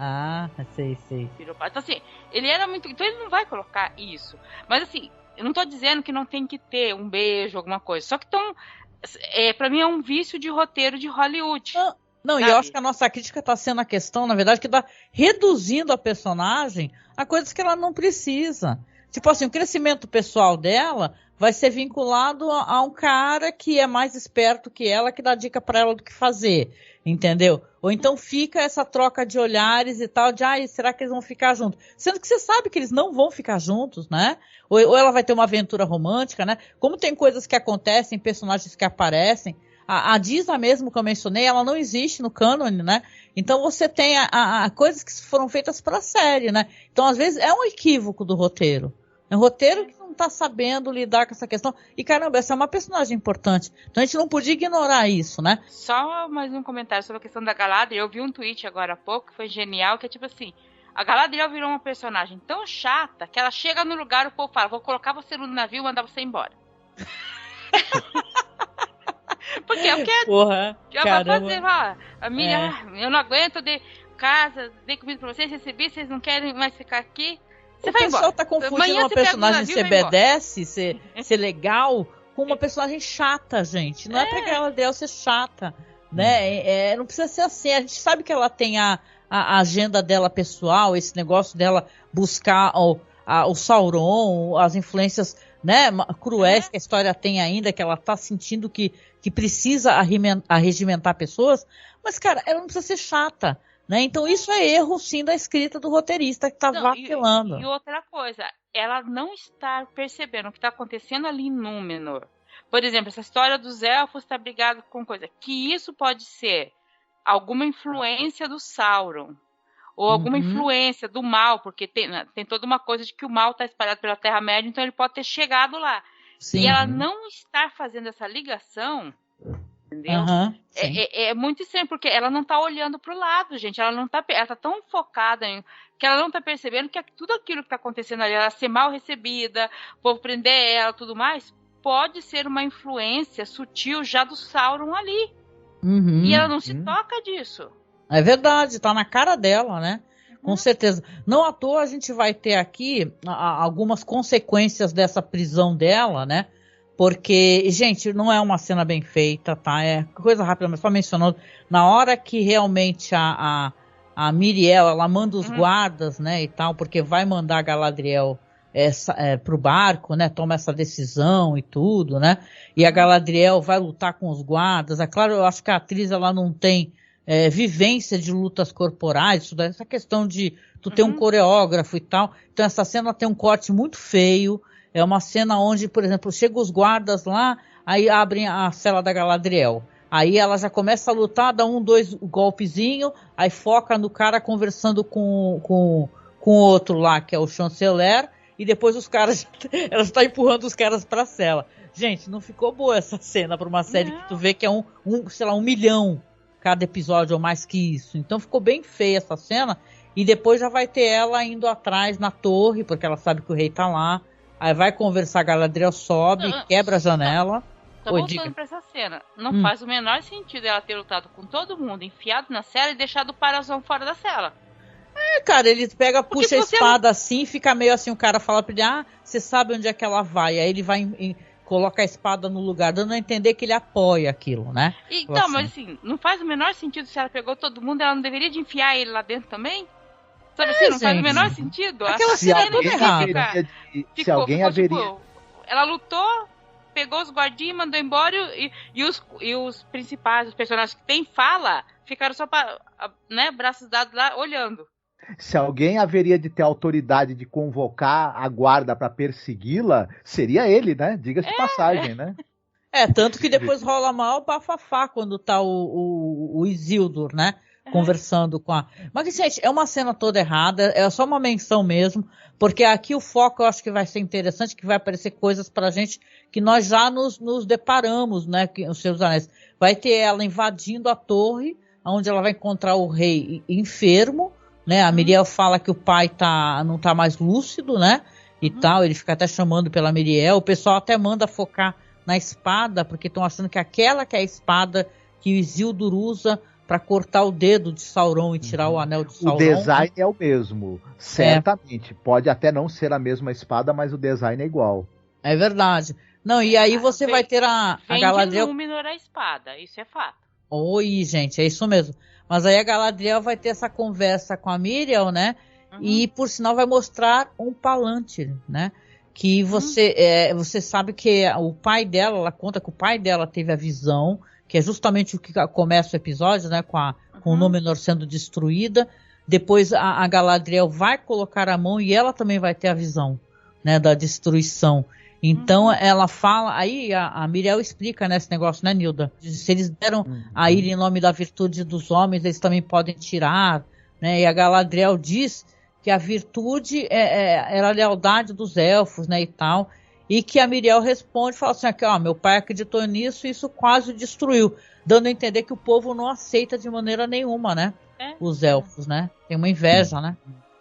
Ah, sei. Então, assim, ele era muito... Então ele não vai colocar isso. Mas, assim, eu não tô dizendo que não tem que ter um beijo, alguma coisa. Só que pra mim é um vício de roteiro de Hollywood. Não, e eu acho que a nossa crítica tá sendo a questão, na verdade, que tá reduzindo a personagem a coisas que ela não precisa. Tipo assim, o crescimento pessoal dela vai ser vinculado a um cara que é mais esperto que ela, que dá dica pra ela do que fazer. Entendeu? Ou então fica essa troca de olhares e tal, será que eles vão ficar juntos? Sendo que você sabe que eles não vão ficar juntos, né? Ou ela vai ter uma aventura romântica, né? Como tem coisas que acontecem, personagens que aparecem. A Disa mesmo que eu mencionei, ela não existe no cânone, né? Então você tem coisas que foram feitas pra série, né? Então às vezes é um equívoco do roteiro. É um roteiro que não tá sabendo lidar com essa questão. E caramba, essa é uma personagem importante. Então a gente não podia ignorar isso, né? Só mais um comentário sobre a questão da Galadriel. Eu vi um tweet agora há pouco que foi genial, que é tipo assim, a Galadriel virou uma personagem tão chata que ela chega no lugar e o povo fala, vou colocar você no navio e mandar você embora. Porque eu quero. Porra, caramba. A minha, eu não aguento, dei casa, dei comida pra vocês, recebi, vocês não querem mais ficar aqui. Você vai embora. O pessoal tá confundindo uma personagem ser B10, ser legal, com uma personagem chata, gente. Não é pra Galadriel ser chata, né? Não precisa ser assim. A gente sabe que ela tem a agenda dela pessoal, esse negócio dela buscar o Sauron, as influências, né, cruéis que a história tem ainda, que ela tá sentindo que precisa arregimentar pessoas. Mas, cara, ela não precisa ser chata. Né? Então isso é erro sim da escrita do roteirista que está vacilando. E outra coisa, ela não está percebendo o que está acontecendo ali em Númenor. Por exemplo, essa história dos elfos está brigado com coisa. Que isso pode ser alguma influência do Sauron. Ou alguma influência do mal, porque tem toda uma coisa de que o mal está espalhado pela Terra-média, então ele pode ter chegado lá. Sim. E ela não está fazendo essa ligação... Entendeu? É muito estranho, porque ela não tá olhando pro lado, gente. Ela tá tão focada que ela não tá percebendo que tudo aquilo que tá acontecendo ali, ela ser mal recebida, o povo prender ela, tudo mais, pode ser uma influência sutil já do Sauron ali. E ela não se toca disso. É verdade, tá na cara dela, né? Com certeza. Não à toa a gente vai ter aqui algumas consequências dessa prisão dela, né? Porque, gente, não é uma cena bem feita, tá? É coisa rápida, mas só mencionando. Na hora que realmente a Miriel, ela manda os guardas, né, e tal, porque vai mandar a Galadriel pro barco, né? Toma essa decisão e tudo, né? E a Galadriel vai lutar com os guardas. É claro, eu acho que a atriz ela não tem vivência de lutas corporais, isso daí, essa questão de tu ter um coreógrafo e tal. Então essa cena tem um corte muito feio. É uma cena onde, por exemplo, chegam os guardas lá, aí abrem a cela da Galadriel. Aí ela já começa a lutar, dá 2 golpezinhos, aí foca no cara conversando com o outro lá, que é o chanceler, e depois os caras, ela está empurrando os caras pra cela. Gente, não ficou boa essa cena pra uma série que tu vê que é sei lá, 1 milhão cada episódio ou mais que isso. Então ficou bem feia essa cena, e depois já vai ter ela indo atrás na torre, porque ela sabe que o rei tá lá, aí vai conversar, a Galadriel sobe, quebra a janela. Tô voltando pra essa cena. Não faz o menor sentido ela ter lutado com todo mundo, enfiado na cela e deixado o Parazão fora da cela. Cara, ele puxa a espada assim, fica meio assim, o cara fala pra ele, você sabe onde é que ela vai. Aí ele vai coloca a espada no lugar, dando a entender que ele apoia aquilo, né? Então, assim. Mas assim, não faz o menor sentido se ela pegou todo mundo, ela não deveria de enfiar ele lá dentro também? Sabe assim, não faz o menor sentido? Aquela cena é toda errada. Se alguém haveria... Tipo, ela lutou, pegou os guardinhas, mandou embora e os principais, os personagens que tem fala, ficaram só braços dados lá, olhando. Se alguém haveria de ter autoridade de convocar a guarda para persegui-la, seria ele, né? Diga-se de passagem, né? Tanto que depois rola mal bafafá quando tá o Isildur, né? Conversando com a... Mas, gente, é uma cena toda errada, é só uma menção mesmo, porque aqui o foco eu acho que vai ser interessante, que vai aparecer coisas pra gente que nós já nos deparamos, né? Os Seus Anéis. Vai ter ela invadindo a torre, onde ela vai encontrar o rei enfermo, né? A Miriel fala que o pai não tá mais lúcido, né? E tal, ele fica até chamando pela Miriel. O pessoal até manda focar na espada, porque estão achando que aquela que é a espada que o Isildur usa para cortar o dedo de Sauron e tirar o anel de Sauron. O design é o mesmo, certamente. Pode até não ser a mesma espada, mas o design é igual. É verdade. Não, e aí você vai ter a Galadriel... Vem de Númenor a espada, isso é fato. Oi, gente, é isso mesmo. Mas aí a Galadriel vai ter essa conversa com a Miriel, né? E, por sinal, vai mostrar um Palantir, né? Que você sabe que o pai dela, ela conta que o pai dela teve a visão, que é justamente o que começa o episódio, né? Com o Númenor sendo destruída. Depois a Galadriel vai colocar a mão e ela também vai ter a visão, né? Da destruição. Então ela fala, aí a Miriel explica, né, esse negócio, né, Nilda? Se eles deram a ilha em nome da virtude dos homens, eles também podem tirar, né? E a Galadriel diz que a virtude era a lealdade dos elfos, né, e tal. E que a Miriel responde, fala assim, aqui, meu pai acreditou nisso e isso quase o destruiu, dando a entender que o povo não aceita de maneira nenhuma, né? Os elfos, né? Tem uma inveja, né?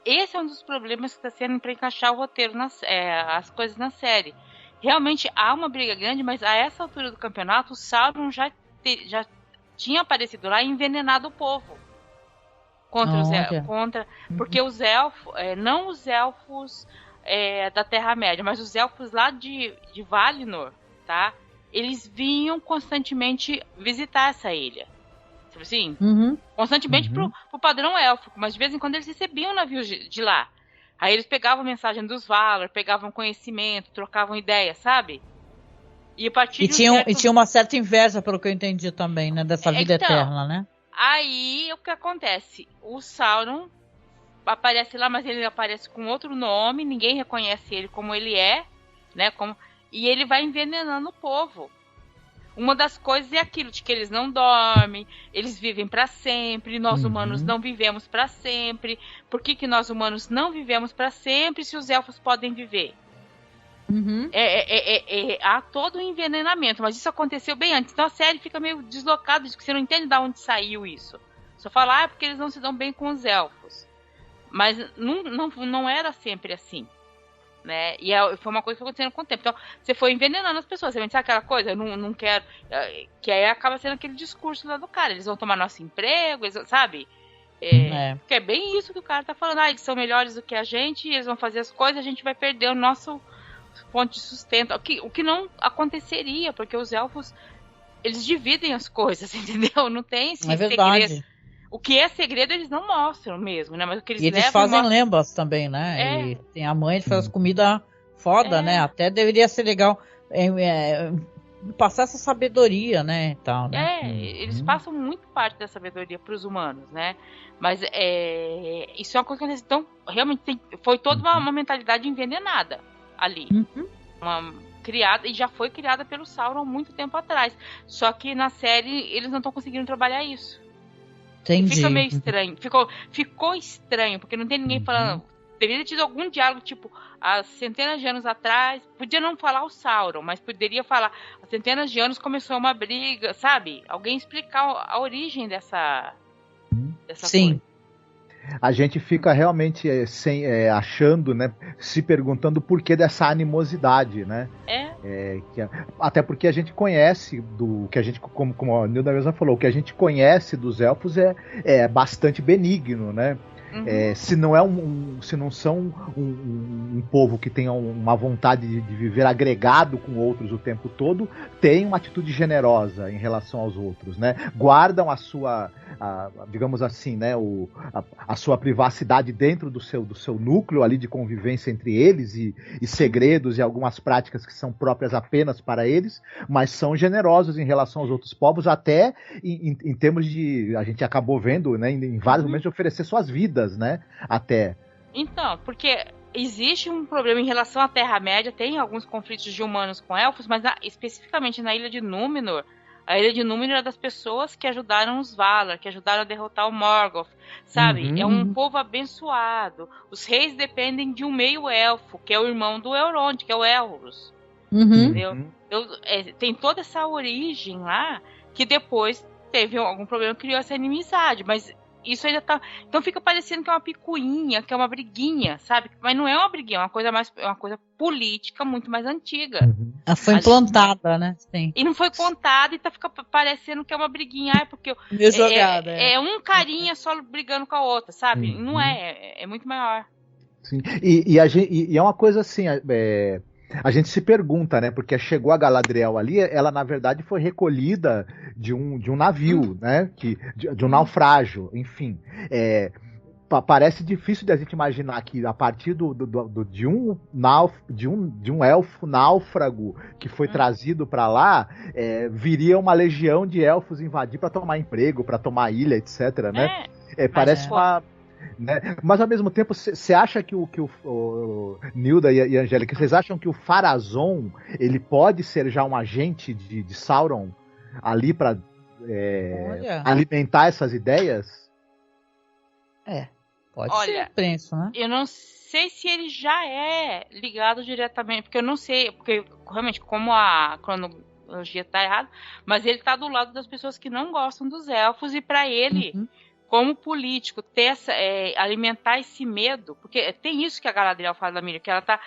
Esse é um dos problemas que está sendo para encaixar o roteiro, as coisas na série. Realmente há uma briga grande, mas a essa altura do campeonato, o Sauron já tinha aparecido lá e envenenado o povo contra os elfos. Porque os elfos, não os elfos da Terra-média, mas os elfos lá de Valinor, tá? Eles vinham constantemente visitar essa ilha. Assim, constantemente pro padrão élfico, mas de vez em quando eles recebiam navios de lá. Aí eles pegavam mensagem dos Valar, pegavam conhecimento, trocavam ideias, sabe? E tinha uma certa inveja, pelo que eu entendi também, né? Dessa vida eterna, né? Aí o que acontece? O Sauron aparece lá, mas ele aparece com outro nome, ninguém reconhece ele como ele é, né? E ele vai envenenando o povo. Uma das coisas é aquilo de que eles não dormem, eles vivem para sempre, nós humanos não vivemos para sempre. Por que nós humanos não vivemos para sempre se os elfos podem viver? Há todo um envenenamento, mas isso aconteceu bem antes. Então a série fica meio deslocada, de que você não entende de onde saiu isso. Só fala, porque eles não se dão bem com os elfos. Mas não era sempre assim. Né? E foi uma coisa que foi acontecendo com o tempo. Então, você foi envenenando as pessoas. Você vai dizer aquela coisa, eu não quero. Que aí acaba sendo aquele discurso lá do cara. Eles vão tomar nosso emprego, sabe? Porque é bem isso que o cara tá falando. Eles são melhores do que a gente, eles vão fazer as coisas, a gente vai perder o nosso ponto de sustento. O que não aconteceria, porque os elfos, eles dividem as coisas, entendeu? Não tem esse segredo. O que é segredo eles não mostram mesmo, né? Mas o que eles e eles levam, fazem lembas também, né? E tem a mãe que faz comida foda, né? Até deveria ser legal passar essa sabedoria, né? E tal, né? Eles passam muito parte da sabedoria para os humanos, né? Mas isso é uma coisa que acontece. Então, realmente foi toda uma mentalidade envenenada ali. Criada, e já foi criada pelo Sauron muito tempo atrás. Só que na série eles não estão conseguindo trabalhar isso. Entendi. Fica meio estranho. Ficou estranho, porque não tem ninguém falando. Deveria ter tido algum diálogo, tipo, há centenas de anos atrás. Podia não falar o Sauron, mas poderia falar. Há centenas de anos começou uma briga, sabe? Alguém explicar a origem dessa coisa. A gente fica realmente achando, né, se perguntando o porquê dessa animosidade, né? Até porque a gente conhece que a gente, como a Nilda mesma falou, o que a gente conhece dos elfos é bastante benigno, né? Se não são um povo que tenha uma vontade de viver agregado com outros o tempo todo, tem uma atitude generosa em relação aos outros, né? Guardam a sua, digamos assim, né, a sua privacidade dentro do seu núcleo ali de convivência entre eles e segredos e algumas práticas que são próprias apenas para eles, mas são generosos em relação aos outros povos, até em termos de, a gente acabou vendo, né, em vários momentos, de oferecer suas vidas, né? Até. Então, porque existe um problema em relação à Terra-média, tem alguns conflitos de humanos com elfos, mas especificamente na Ilha de Númenor, a Ilha de Númenor é das pessoas que ajudaram os Valar, que ajudaram a derrotar o Morgoth, sabe? É um povo abençoado. Os reis dependem de um meio-elfo, que é o irmão do Elrond, que é o Elros. Entendeu? Então, tem toda essa origem lá, que depois teve algum problema, criou essa inimizade, mas isso ainda tá. Então fica parecendo que é uma picuinha, que é uma briguinha, sabe? Mas não é uma briguinha, é uma coisa política muito mais antiga. Ela foi implantada, né? Sim. E não foi contada e fica parecendo que é uma briguinha, porque jogada, é um carinha só brigando com a outra, sabe? Não é muito maior. Sim. E é uma coisa assim, a gente se pergunta, né? Porque chegou a Galadriel ali, ela na verdade foi recolhida de um navio, né? De um naufrágio, enfim. Parece difícil de a gente imaginar que a partir de um elfo náufrago que foi trazido para lá, viria uma legião de elfos invadir para tomar emprego, para tomar ilha, etc. Né? Parece uma. Né? Mas ao mesmo tempo, você acha que o Nilda e Angélica, vocês acham que o Pharazôn ele pode ser já um agente de Sauron ali para alimentar essas ideias? Pode ser, penso, né? Eu não sei se ele já é ligado diretamente, porque eu não sei, porque realmente como a cronologia tá errada, mas ele tá do lado das pessoas que não gostam dos elfos e para ele como político, ter alimentar esse medo, porque tem isso que a Galadriel fala da Miriam, que ela tá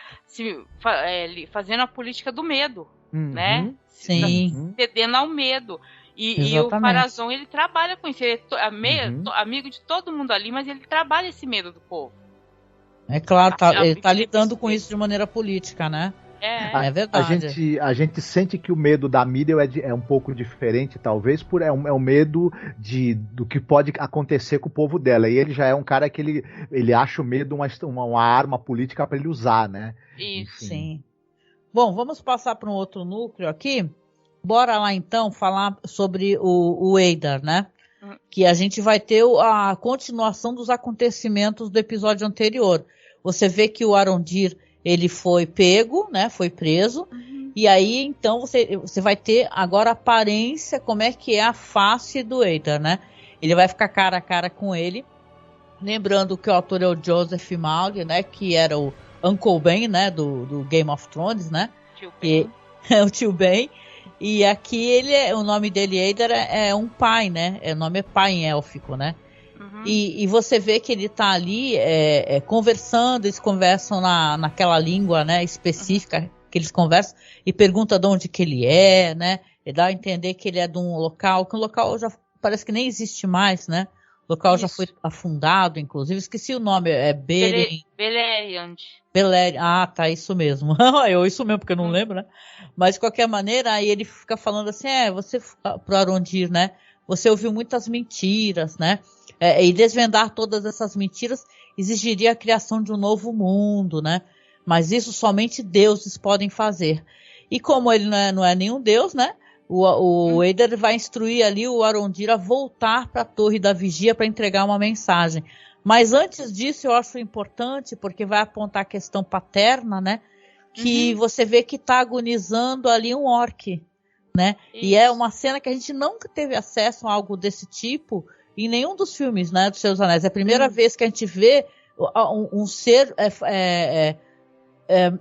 fazendo a política do medo, né? Sim. Cedendo ao medo. E o Pharazôn, ele trabalha com isso, ele é amigo de todo mundo ali, mas ele trabalha esse medo do povo. É claro, ele tá lidando com isso de maneira política, né? É verdade. A gente sente que o medo da Miriel é um pouco diferente, talvez, é um medo do que pode acontecer com o povo dela. E ele já é um cara que ele acha o medo uma arma política para ele usar, né? Isso. Sim. Bom, vamos passar para um outro núcleo aqui. Bora lá então falar sobre o Eidar, né? Que a gente vai ter a continuação dos acontecimentos do episódio anterior. Você vê que o Arondir ele foi pego, né? Foi preso. E aí, então, você vai ter agora a aparência, como é que é a face do Eidar, né? Ele vai ficar cara a cara com ele. Lembrando que o autor é o Joseph Maury, né? Que era o Uncle Ben, né? Do Game of Thrones, né? O tio Ben. E aqui o nome dele, Eidar, é um pai, né? O nome é pai em élfico, né? E você vê que ele tá ali conversando, eles conversam naquela língua, né, específica que eles conversam, e pergunta de onde que ele é, né? E dá a entender que ele é de um local, que o local já parece que nem existe mais, né? O local já foi afundado, inclusive. Esqueci o nome, Beleriand. Tá, isso mesmo. Isso mesmo, porque eu não lembro, né? Mas, de qualquer maneira, aí ele fica falando assim, você, pro Arondir, né? Você ouviu muitas mentiras, né? E desvendar todas essas mentiras exigiria a criação de um novo mundo, né? Mas isso somente deuses podem fazer. E como ele não é nenhum deus, né? O Vader vai instruir ali o Arondir a voltar para a Torre da Vigia para entregar uma mensagem. Mas antes disso eu acho importante, porque vai apontar a questão paterna, né? Que você vê que está agonizando ali um orc, né? Isso. E é uma cena que a gente nunca teve acesso a algo desse tipo em nenhum dos filmes, né, dos Senhor dos Anéis. É a primeira vez que a gente vê um ser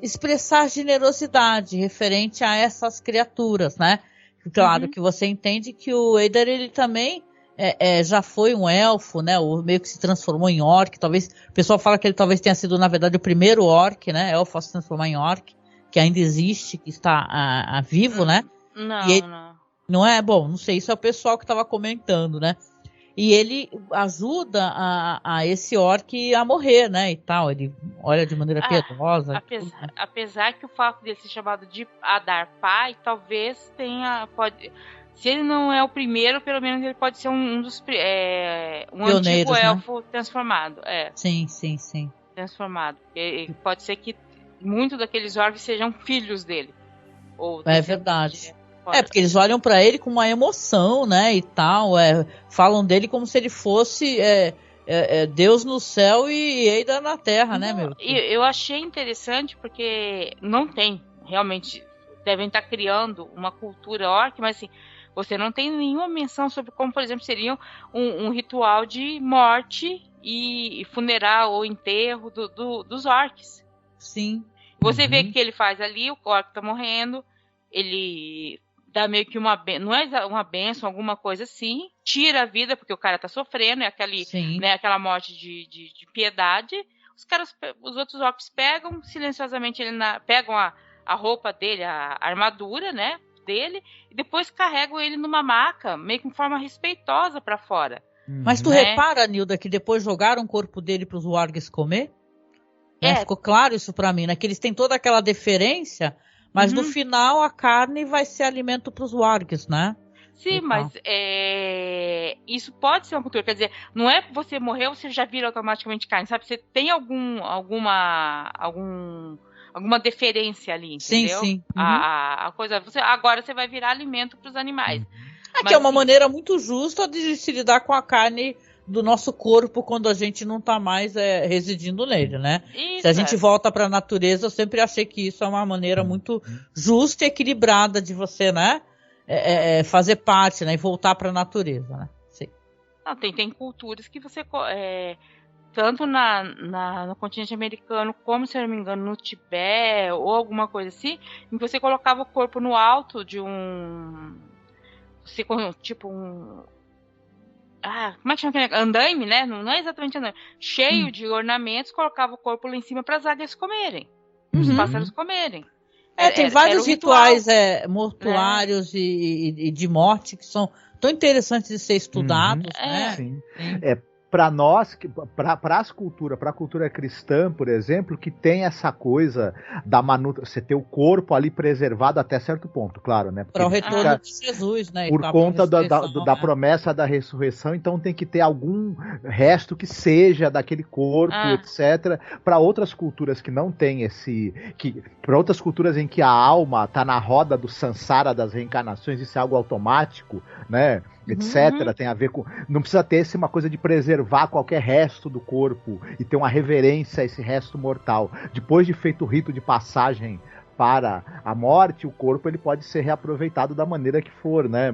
expressar generosidade referente a essas criaturas, né? Claro que você entende que o Vader, ele também já foi um elfo, né? O meio que se transformou em orc. Talvez o pessoal fala que ele talvez tenha sido, na verdade, o primeiro orc, né? Elfo a se transformar em orc, que ainda existe, que está vivo, né? Não é? Bom, não sei, isso é o pessoal que estava comentando, né? E ele ajuda a esse orc a morrer, né, e tal. Ele olha de maneira piedosa. Apesar que o fato dele ser chamado de Adar Pai, talvez se ele não é o primeiro, pelo menos ele pode ser um dos um antigo elfo, né? Transformado. Sim. Transformado. Pode ser que muitos daqueles orcs sejam filhos dele. É verdade. Porque eles olham pra ele com uma emoção, né, e tal, falam dele como se ele fosse Deus no céu e Eida na terra, né, meu? Eu achei interessante porque não tem, realmente, devem estar criando uma cultura orc, mas assim, você não tem nenhuma menção sobre como, por exemplo, seria um ritual de morte e funeral ou enterro dos orcs. Sim. Você vê que ele faz ali, o orc tá morrendo, ele dá meio que não é uma bênção, alguma coisa assim, tira a vida, porque o cara tá sofrendo, aquela morte de piedade. Os outros orcs pegam silenciosamente pegam a roupa dele, a armadura, né, dele, e depois carregam ele numa maca, meio que de forma respeitosa pra fora. Mas tu repara, Nilda, que depois jogaram o corpo dele pros wargs comer? Ficou claro isso pra mim, né, que eles têm toda aquela deferência. Mas no final a carne vai ser alimento para os wargs, né? Sim, mas isso pode ser uma cultura. Quer dizer, não é você morrer, você já vira automaticamente carne, sabe? Você tem alguma deferência ali, entendeu? Sim. A coisa, agora você vai virar alimento para os animais. Que é uma maneira muito justa de se lidar com a carne do nosso corpo quando a gente não está mais residindo nele, né? Se a gente volta para a natureza, eu sempre achei que isso é uma maneira muito justa e equilibrada de você, né? Fazer parte, né? E voltar para a natureza, né? Sim. Não, tem culturas que você tanto no continente americano como, se eu não me engano, no Tibete ou alguma coisa assim, em que você colocava o corpo no alto de como é que chama aquele andaime, né? Não é exatamente andaime. Cheio de ornamentos, colocava o corpo lá em cima para as águias comerem. Os pássaros comerem. Tem vários rituais mortuários e de morte que são tão interessantes de ser estudados, né? Sim. Para nós, para a cultura cristã, por exemplo, que tem essa coisa da manutenção, você ter o corpo ali preservado até certo ponto, claro, né? Para o retorno de Jesus, né? Por conta da promessa da ressurreição, então tem que ter algum resto que seja daquele corpo, etc. Para outras culturas que não tem para outras culturas em que a alma está na roda do sansara das reencarnações, isso é algo automático, né? Etc. Tem a ver com... Não precisa ter uma coisa de preservar qualquer resto do corpo e ter uma reverência a esse resto mortal. Depois de feito o rito de passagem para a morte, o corpo ele pode ser reaproveitado da maneira que for, né?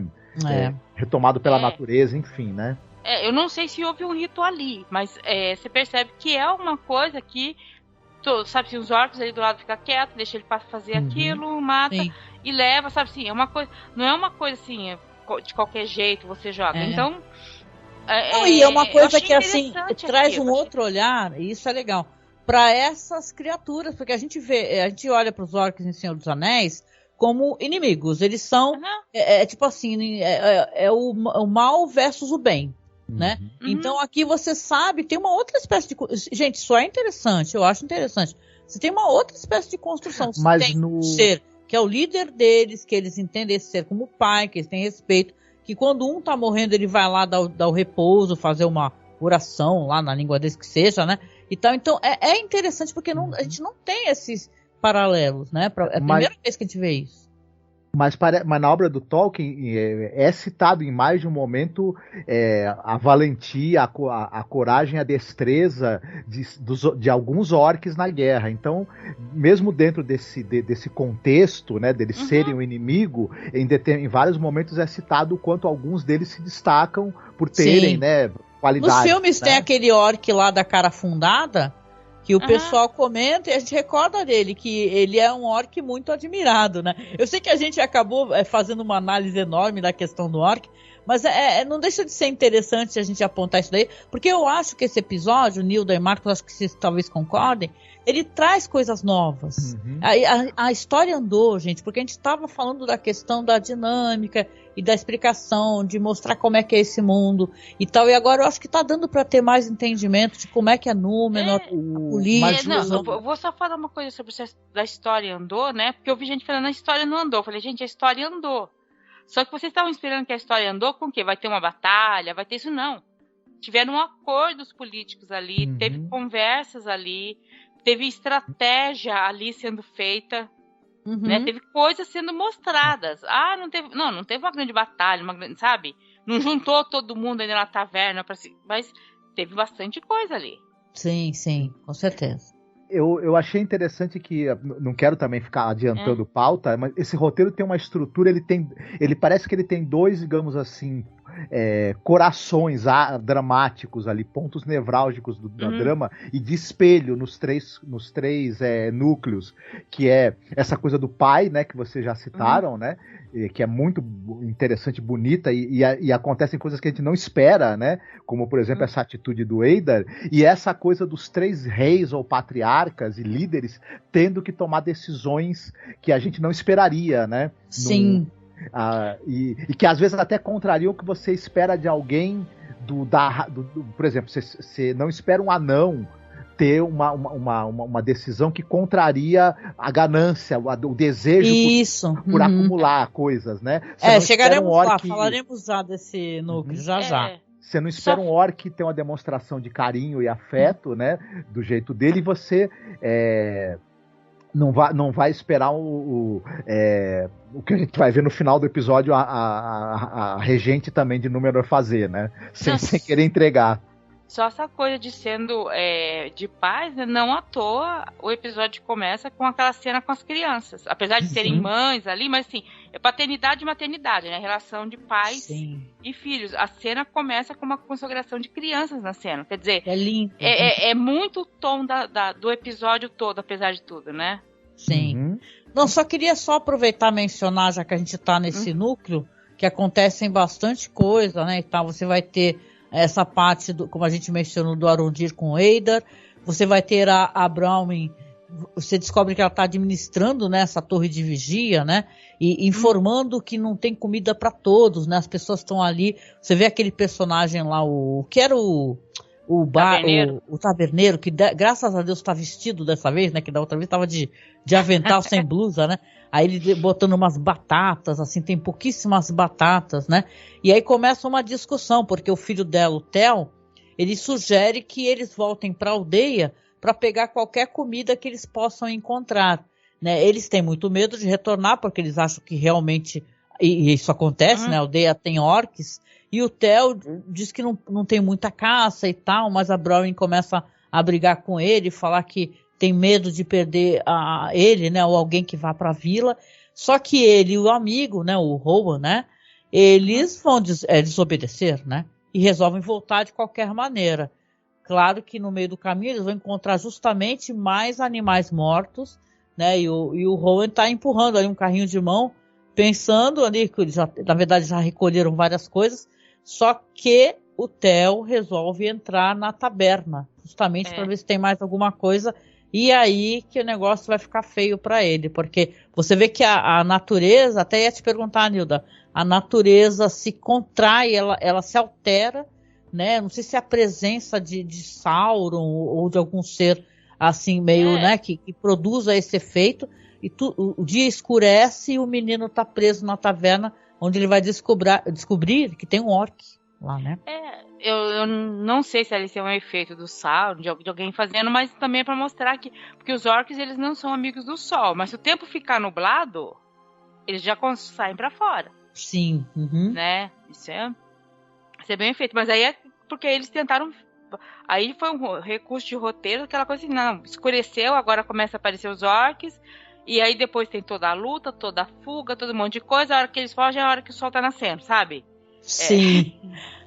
Retomado pela natureza, enfim, né? Eu não sei se houve um rito ali, mas você percebe que é uma coisa que sabe assim, os orcs ali do lado ficam quietos, deixa ele fazer aquilo, mata e leva, sabe assim, é uma coisa, não é uma coisa assim, de qualquer jeito você joga. Então e é uma coisa que assim traz um outro olhar, e isso é legal para essas criaturas, porque a gente olha para os orcs em Senhor dos Anéis como inimigos, eles são tipo assim, o mal versus o bem, né? Então aqui você sabe, tem uma outra espécie de... Gente, isso é interessante, eu acho interessante. Você tem uma outra espécie de construção. Você tem um ser que é o líder deles, que eles entendem esse ser como pai, que eles têm respeito, que quando um tá morrendo ele vai lá dar o repouso, fazer uma coração lá na língua deles que seja, né? Então é interessante porque a gente não tem esses paralelos, né? É a primeira vez que a gente vê isso. Mas na obra do Tolkien é citado em mais de um momento a valentia, a coragem, a destreza de alguns orcs na guerra. Então, mesmo dentro desse contexto, né, deles serem um inimigo, em vários momentos é citado o quanto alguns deles se destacam por terem, né, qualidades. Nos filmes, né? Tem aquele orc lá da cara afundada, que o pessoal comenta e a gente recorda dele, que ele é um orc muito admirado, né? Eu sei que a gente acabou fazendo uma análise enorme da questão do orc, mas não deixa de ser interessante a gente apontar isso daí, porque eu acho que esse episódio, Nilda e Marcos, acho que vocês talvez concordem, ele traz coisas novas. A história andou, gente, porque a gente estava falando da questão da dinâmica e da explicação, de mostrar como é que é esse mundo e tal, e agora eu acho que está dando para ter mais entendimento de como é que é Númenor, a política. Eu vou só falar uma coisa sobre a história andou, né? Porque eu vi gente falando a história não andou. Eu falei, gente, a história andou. Só que vocês estavam esperando que a história andou com o quê? Vai ter uma batalha, vai ter isso? Não. Tiveram acordos políticos ali, teve conversas ali, teve estratégia ali sendo feita, né? Teve coisas sendo mostradas. Não teve uma grande batalha, sabe? Não juntou todo mundo ainda na taverna, mas teve bastante coisa ali. Sim, com certeza. Eu achei interessante que, não quero também ficar adiantando pauta, mas esse roteiro tem uma estrutura, ele parece que ele tem dois, digamos assim, corações dramáticos ali, pontos nevrálgicos da drama e de espelho nos três núcleos, que é essa coisa do pai, né, que vocês já citaram, né, que é muito interessante, bonita, e acontecem coisas que a gente não espera, né, como por exemplo essa atitude do Eidar, e essa coisa dos três reis ou patriarcas e líderes tendo que tomar decisões que a gente não esperaria, né. Sim. E que às vezes até contrariam o que você espera de alguém por exemplo, você não espera um anão ter uma decisão que contraria a ganância, o desejo por acumular coisas, né? Chegaremos lá, falaremos já desse núcleo, já. Você não espera um orc ter uma demonstração de carinho e afeto, né? Do jeito dele, e você não vai esperar o que a gente vai ver no final do episódio a regente também de Númenor fazer, né? Sem querer entregar. Só essa coisa de sendo de paz, né? Não à toa o episódio começa com aquela cena com as crianças. Apesar de terem mães ali, mas assim, é paternidade e maternidade, né? Relação de pais e filhos. A cena começa com uma consagração de crianças na cena. Quer dizer, é lindo. É muito o tom do episódio todo, apesar de tudo, né? Sim. Não, só queria aproveitar e mencionar, já que a gente tá nesse núcleo, que acontecem bastante coisa, né? E tal, você vai ter essa parte, como a gente mencionou, do Arondir com o Eidar. Você vai ter a Browning, você descobre que ela está administrando, né, essa torre de vigia, né? E informando que não tem comida para todos, né? As pessoas estão ali. Você vê aquele personagem lá, que era o taberneiro, que graças a Deus está vestido dessa vez, né? Que da outra vez estava de avental sem blusa, né? Aí ele botando umas batatas, assim, tem pouquíssimas batatas, né? E aí começa uma discussão, porque o filho dela, o Theo, ele sugere que eles voltem para a aldeia para pegar qualquer comida que eles possam encontrar, né? Eles têm muito medo de retornar, porque eles acham que realmente, e isso acontece, né? A aldeia tem orques, e o Theo diz que não tem muita caça e tal, mas a Browning começa a brigar com ele, falar que tem medo de perder ele, né, ou alguém que vá para a vila. Só que ele e o amigo, né, o Rowan, né, eles vão desobedecer, né, e resolvem voltar de qualquer maneira. Claro que no meio do caminho eles vão encontrar justamente mais animais mortos, né, e o Rowan está empurrando ali um carrinho de mão, pensando ali que eles na verdade já recolheram várias coisas, só que o Theo resolve entrar na taberna, justamente para ver se tem mais alguma coisa. E aí que o negócio vai ficar feio para ele, porque você vê que a natureza, até ia te perguntar, Nilda, a natureza se contrai, ela se altera, né? Não sei se é a presença de Sauron ou de algum ser assim meio, né, que produza esse efeito, e o dia escurece e o menino tá preso na taverna, onde ele vai descobrir que tem um orc. lá, né? Eu não sei se eles têm um efeito do sal, de alguém fazendo, mas também é pra mostrar que... Porque os orcs, eles não são amigos do sol, mas se o tempo ficar nublado, eles já saem pra fora. Sim. Uhum. Né? Isso é bem feito. Mas aí é porque eles tentaram... Aí foi um recurso de roteiro, aquela coisa assim, não, escureceu, agora começa a aparecer os orcs, e aí depois tem toda a luta, toda a fuga, todo um monte de coisa, a hora que eles fogem é a hora que o sol tá nascendo, sabe? Sim.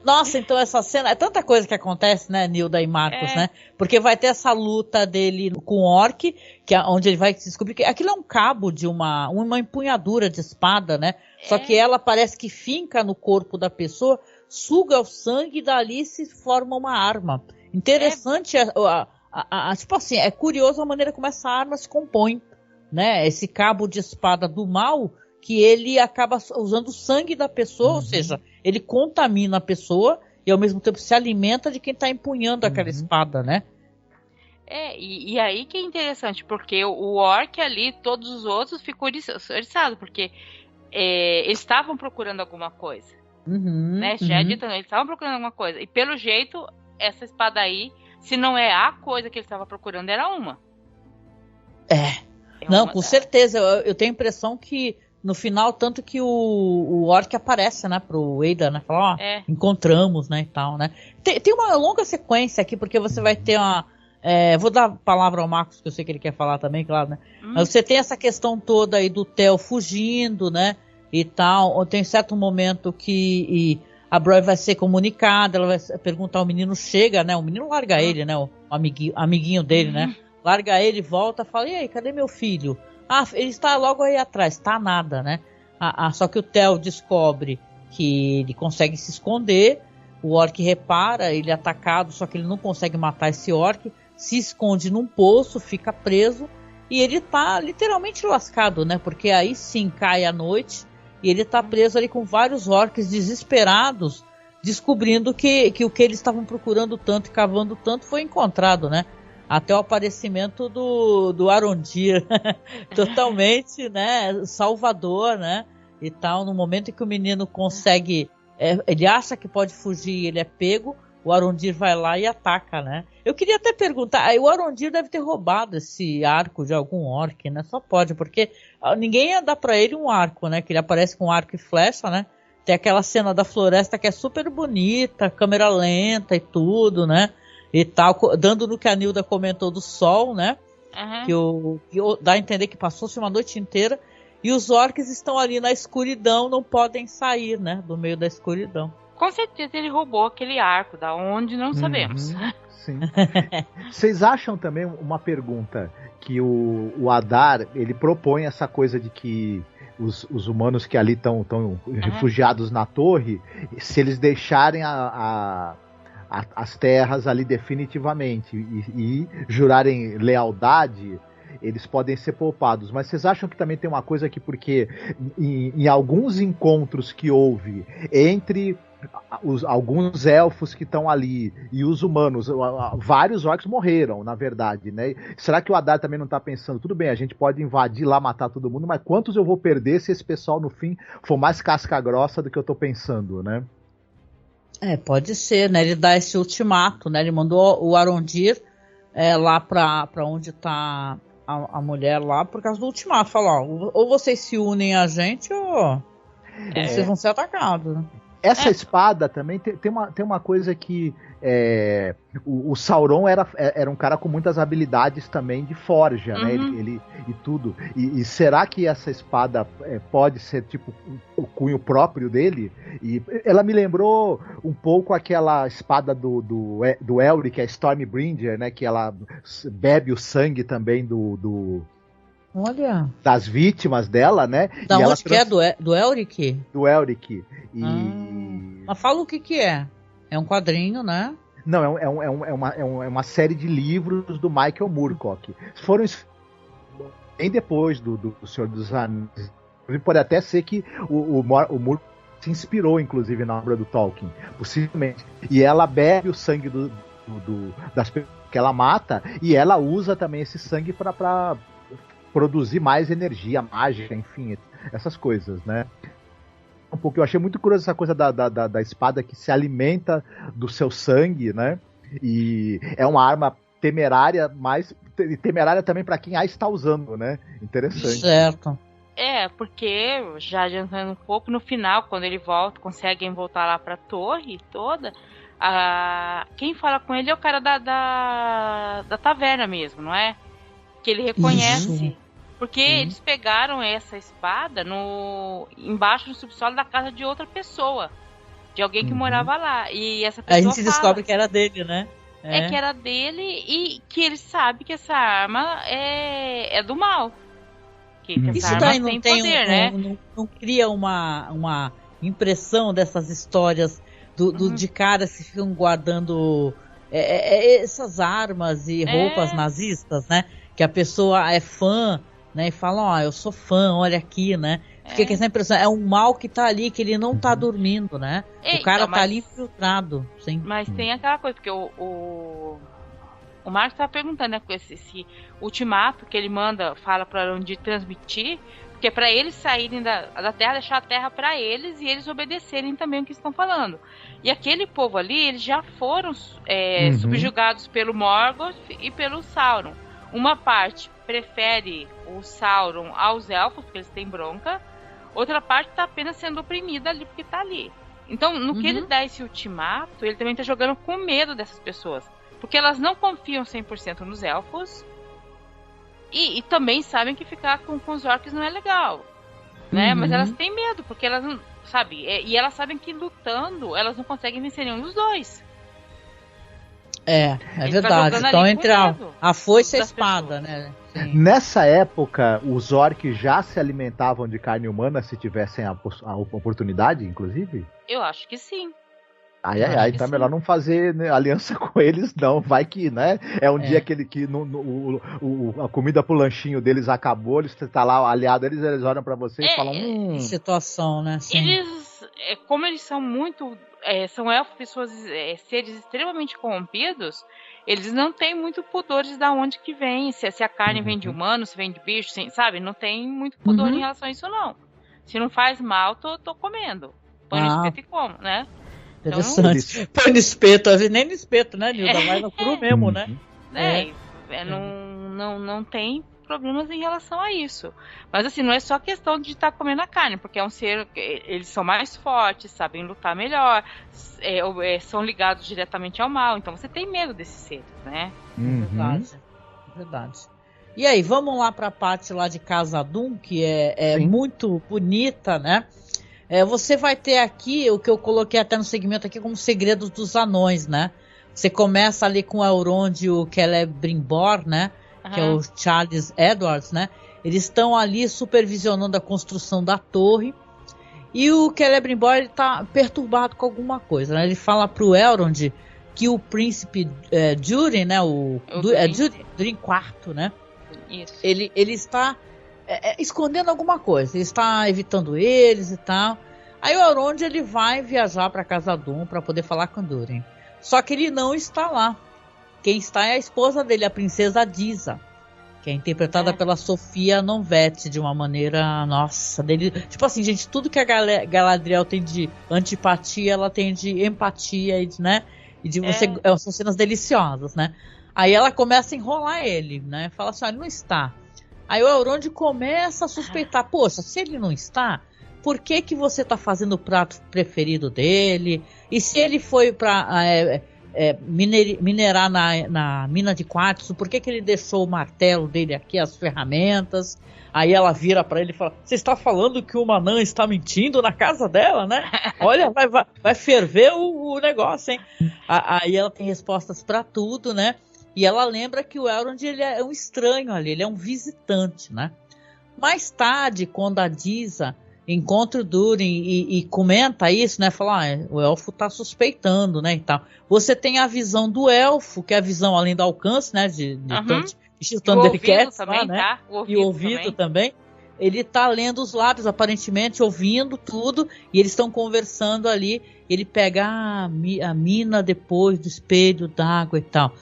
Nossa, então essa cena, é tanta coisa que acontece, né, Nilda e Marcos, né? Porque vai ter essa luta dele com o orc, que é onde ele vai descobrir que aquilo é um cabo de uma empunhadura de espada, né? Só que ela parece que finca no corpo da pessoa, suga o sangue e dali se forma uma arma. Interessante, tipo assim, é curioso a maneira como essa arma se compõe, né? Esse cabo de espada do mal, que ele acaba usando o sangue da pessoa, ou seja, ele contamina a pessoa e ao mesmo tempo se alimenta de quem está empunhando aquela espada, né? E aí que é interessante, porque o orc ali, todos os outros ficou eriçado, porque eles estavam procurando alguma coisa. Né? Já dito, eles estavam procurando alguma coisa. E pelo jeito, essa espada aí, se não é a coisa que eles estavam procurando, era uma. Não, com certeza. Eu tenho a impressão que no final, tanto que o orc aparece, né, pro Ada, né? Fala, encontramos, né, e tal, né? Tem uma longa sequência aqui, porque você vai ter uma... vou dar a palavra ao Marcos, que eu sei que ele quer falar também, claro, né? Mas você tem essa questão toda aí do Theo fugindo, né? E tal, tem certo momento que a Bro vai ser comunicada, ela vai perguntar, o menino chega, né? O menino larga ele, né? O amiguinho dele, né? Larga ele, volta, fala, e aí, cadê meu filho? Ah, ele está logo aí atrás, tá nada, né? Só que o Theo descobre que ele consegue se esconder, o orc repara, ele é atacado, só que ele não consegue matar esse orc, se esconde num poço, fica preso, e ele tá literalmente lascado, né? Porque aí sim cai a noite, e ele tá preso ali com vários orcs desesperados, descobrindo que o que eles estavam procurando tanto e cavando tanto foi encontrado, né? Até o aparecimento do Arondir, totalmente, né, salvador, né, e tal. No momento em que o menino consegue, ele acha que pode fugir, ele é pego, o Arondir vai lá e ataca, né. Eu queria até perguntar, o Arondir deve ter roubado esse arco de algum orc, né, só pode, porque ninguém ia dar pra ele um arco, né, que ele aparece com arco e flecha, né. Tem aquela cena da floresta que é super bonita, câmera lenta e tudo, né. E tal, dando no que a Nilda comentou do sol, né? Que dá a entender que passou-se uma noite inteira. E os orcs estão ali na escuridão, não podem sair, né? Do meio da escuridão. Com certeza ele roubou aquele arco, da onde não sabemos. Sim. Vocês acham também uma pergunta, que o Adar, ele propõe essa coisa de que os humanos que ali estão refugiados na torre, se eles deixarem as terras ali definitivamente e jurarem lealdade, eles podem ser poupados. Mas vocês acham que também tem uma coisa aqui, porque em alguns encontros que houve entre alguns elfos que estão ali e os humanos, vários orcs morreram, na verdade, né? Será que o Adar também não está pensando, tudo bem, a gente pode invadir lá, matar todo mundo, mas quantos eu vou perder se esse pessoal no fim for mais casca grossa do que eu estou pensando, né? Pode ser, né? Ele dá esse ultimato, né? Ele mandou o Arondir lá pra onde tá a mulher lá por causa do ultimato. Falou, ou vocês se unem a gente ou vocês vão ser atacados, né? Essa espada também tem uma coisa que o Sauron era um cara com muitas habilidades também de forja, né? Ele e tudo. E será que essa espada pode ser tipo o cunho próprio dele? E ela me lembrou um pouco aquela espada do Elric, a Stormbringer, né? Que ela bebe o sangue também Olha. Das vítimas dela, né? Da onde ela que é? Do Elric? Do Elric. Mas fala o que é. É um quadrinho, né? Não, é uma série de livros do Michael Moorcock. Foram bem depois do Senhor dos Anéis. Pode até ser que o Moorcock se inspirou, inclusive, na obra do Tolkien. Possivelmente. E ela bebe o sangue das pessoas que ela mata, e ela usa também esse sangue para produzir mais energia mágica, enfim, essas coisas, né? um pouco. Eu achei muito curioso essa coisa da espada que se alimenta do seu sangue, né? E é uma arma temerária, mas temerária também para quem a está usando, né? Interessante. Certo. Porque, já adiantando um pouco, no final, quando ele volta, conseguem voltar lá pra torre toda, quem fala com ele é o cara da taverna mesmo, não é? Que ele reconhece. Isso. Porque eles pegaram essa espada embaixo do subsolo da casa de outra pessoa. De alguém que morava lá. E essa pessoa a gente descobre que era dele, né? Que era dele e que ele sabe que essa arma é do mal. Que isso daí não tem poder, né? Não cria uma impressão dessas histórias de caras que ficam guardando essas armas e roupas nazistas, né? Que a pessoa é fã, né? E fala, eu sou fã, olha aqui, né? Fica com essa impressão, é um mal que tá ali, que ele não tá dormindo, né? O cara tá ali infiltrado. Sim. Mas tem aquela coisa, porque o Marcos tá perguntando, né? Esse ultimato que ele fala pra onde transmitir, porque é pra eles saírem da Terra, deixar a Terra pra eles e eles obedecerem também o que estão falando. E aquele povo ali, eles já foram subjugados pelo Morgoth e pelo Sauron. Uma parte prefere o Sauron aos elfos, porque eles têm bronca. Outra parte tá apenas sendo oprimida ali, porque tá ali. Então, no que ele dá esse ultimato, ele também tá jogando com medo dessas pessoas. Porque elas não confiam 100% nos elfos. E também sabem que ficar com os orcs não é legal. Né? Mas elas têm medo, porque elas não... Sabe? E elas sabem que lutando, elas não conseguem vencer nenhum dos dois. É verdade. Então, entre a foice e a espada, né? Sim. Nessa época, os orcs já se alimentavam de carne humana se tivessem a oportunidade, inclusive? Eu acho que sim. Então é melhor não fazer, né, aliança com eles, não. Vai que, né? É um dia que a comida pro lanchinho deles acabou, eles estão lá aliado, eles olham pra você e falam. Situação, né? Sim. Eles, como eles são muito. São elfos, pessoas, seres extremamente corrompidos, eles não têm muito pudor de onde que vem, se a carne vem de humano, se vem de bicho, sabe? Não tem muito pudor em relação a isso, não. Se não faz mal, tô comendo. Põe no espeto e como, né? Interessante. Então, põe no espeto, às vezes nem no espeto, né, Nilda? Vai no cru mesmo, né? Não tem problemas em relação a isso. Mas assim, não é só questão de estar comendo a carne, porque é um ser, eles são mais fortes, sabem lutar melhor, são ligados diretamente ao mal, então você tem medo desses seres, né? Verdade. E aí, vamos lá para a parte lá de Khazad-dûm, que é muito bonita, né? Você vai ter aqui o que eu coloquei até no segmento aqui como Segredos dos Anões, né? Você começa ali com o Elrond e o Celebrimbor, né? Que é o Charles Edwards, né? Eles estão ali supervisionando a construção da torre. E o Celebrimbor, ele tá perturbado com alguma coisa, né? Ele fala pro Elrond que o príncipe Durin, né? Durin IV, né? Isso. Ele está escondendo alguma coisa. Ele está evitando eles e tal. Aí o Elrond, ele vai viajar para Khazad-dûm para poder falar com Durin. Só que ele não está lá. Quem está é a esposa dele, a princesa Disa, que é interpretada pela Sofia Nonvete de uma maneira, nossa, dele, tipo assim, gente, tudo que a Galadriel tem de antipatia, ela tem de empatia, né? E de são cenas deliciosas, né? Aí ela começa a enrolar ele, né? Fala assim, ele não está. Aí o Elrond começa a suspeitar, poxa, se ele não está, por que você está fazendo o prato preferido dele? E se ele foi para minerar na mina de quartzo, por que ele deixou o martelo dele aqui, as ferramentas? Aí ela vira para ele e fala, você está falando que o Manã está mentindo na casa dela, né? Olha, vai ferver o negócio, hein? Aí ela tem respostas para tudo, né? E ela lembra que o Elrond, ele é um estranho ali, ele é um visitante, né? Mais tarde, quando a Disa encontra o Durin e comenta isso, né? Fala, o elfo tá suspeitando, né? E tal. Você tem a visão do elfo, que é a visão além do alcance, né? De tanto ele quer, também, né? Tá? E o ouvido também. Ele tá lendo os lábios, aparentemente, ouvindo tudo, e eles estão conversando ali. Ele pega a mina depois do espelho d'água e tal.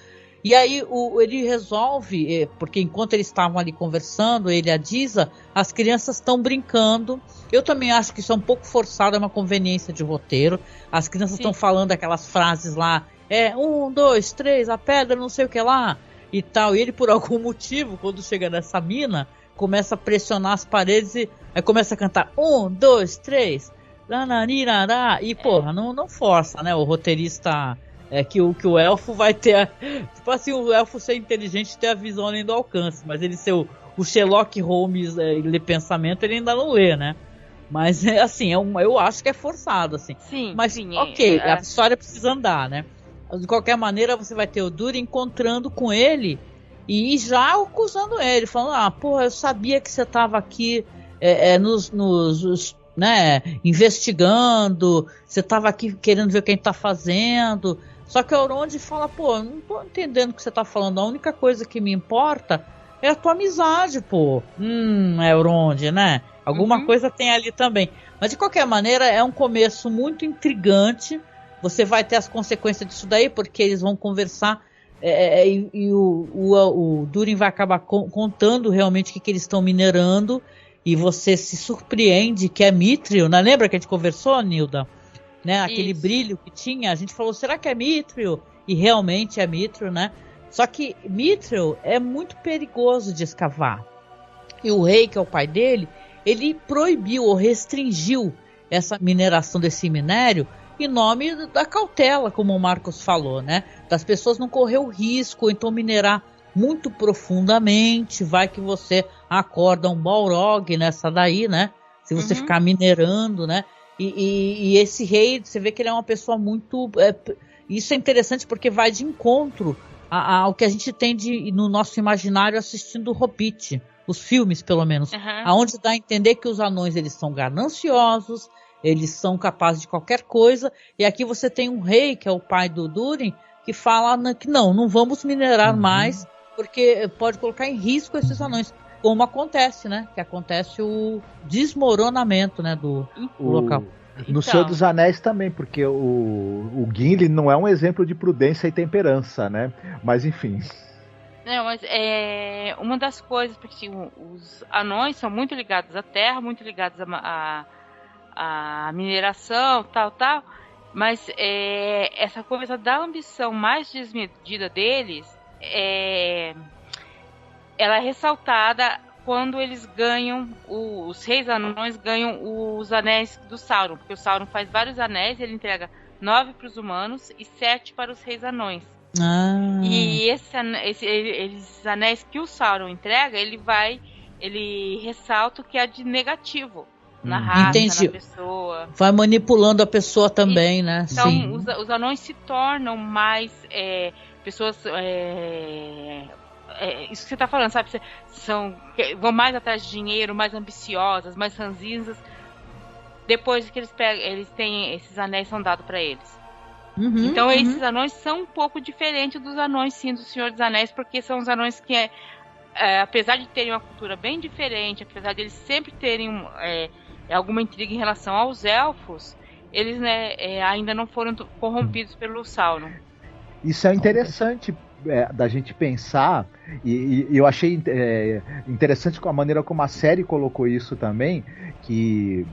E aí ele resolve, porque enquanto eles estavam ali conversando, ele e a Disa, as crianças estão brincando. Eu também acho que isso é um pouco forçado, é uma conveniência de roteiro. As crianças estão falando aquelas frases lá, 1, 2, 3, a pedra, não sei o que lá, e tal. E ele, por algum motivo, quando chega nessa mina, começa a pressionar as paredes e aí começa a cantar 1, 2, 3, nananirará. E porra, não força, né? O roteirista... que o elfo vai ter... Tipo assim, o elfo ser inteligente e ter a visão além do alcance. Mas ele ser o Sherlock Holmes ler pensamento, ele ainda não lê, né? Mas, assim, eu acho que é forçado, assim. Sim, mas, sim, ok, a história precisa andar, né? De qualquer maneira, você vai ter o Durin encontrando com ele e já acusando ele. Falando, porra, eu sabia que você tava aqui né, investigando. Você tava aqui querendo ver o que a gente tá fazendo... Só que o Elrond fala, não tô entendendo o que você tá falando, a única coisa que me importa é a tua amizade, pô. Elrond, né? Alguma coisa tem ali também. Mas de qualquer maneira, é um começo muito intrigante. Você vai ter as consequências disso daí, porque eles vão conversar e o Durin vai acabar contando realmente o que eles estão minerando. E você se surpreende que é Mithril, né? Lembra que a gente conversou, Nilda? Né, aquele brilho que tinha, a gente falou, será que é Mithril? E realmente é Mithril, né? Só que Mithril é muito perigoso de escavar. E o rei, que é o pai dele, ele proibiu ou restringiu essa mineração desse minério em nome da cautela, como o Marcos falou, né? Das pessoas não correr o risco, então minerar muito profundamente, vai que você acorda um Balrog nessa daí, né? Se você ficar minerando, né? E esse rei, você vê que ele é uma pessoa muito... isso é interessante porque vai de encontro ao que a gente tem no nosso imaginário assistindo o Hobbit, os filmes pelo menos, aonde dá a entender que os anões eles são gananciosos, eles são capazes de qualquer coisa, e aqui você tem um rei, que é o pai do Durin, que fala que não vamos minerar mais, porque pode colocar em risco esses anões. Como acontece, né? Que acontece o desmoronamento, né, do local. No Senhor dos Anéis também, porque o Gimli não é um exemplo de prudência e temperança, né? Mas enfim. Não, mas uma das coisas, porque os anões são muito ligados à terra, muito ligados à mineração, tal, mas essa coisa da ambição mais desmedida deles ela é ressaltada quando eles ganham, os reis anões ganham os anéis do Sauron, porque o Sauron faz vários anéis, ele entrega 9 para os humanos e 7 para os reis anões. E esses anéis que o Sauron entrega, ele ressalta o que é de negativo na raça, na pessoa. Vai manipulando a pessoa também, né? Então, Sim. Os anões se tornam mais pessoas... isso que você tá falando, sabe? Vão mais atrás de dinheiro, mais ambiciosas, mais ranzinzas. Depois que eles têm esses anéis são dados para eles. Então esses anões são um pouco diferentes dos anões, sim, do Senhor dos Anéis, porque são os anões que apesar de terem uma cultura bem diferente, apesar de eles sempre terem alguma intriga em relação aos elfos, eles ainda não foram corrompidos pelo Sauron. Isso é interessante da gente pensar, e eu achei interessante com a maneira como a série colocou isso também, que,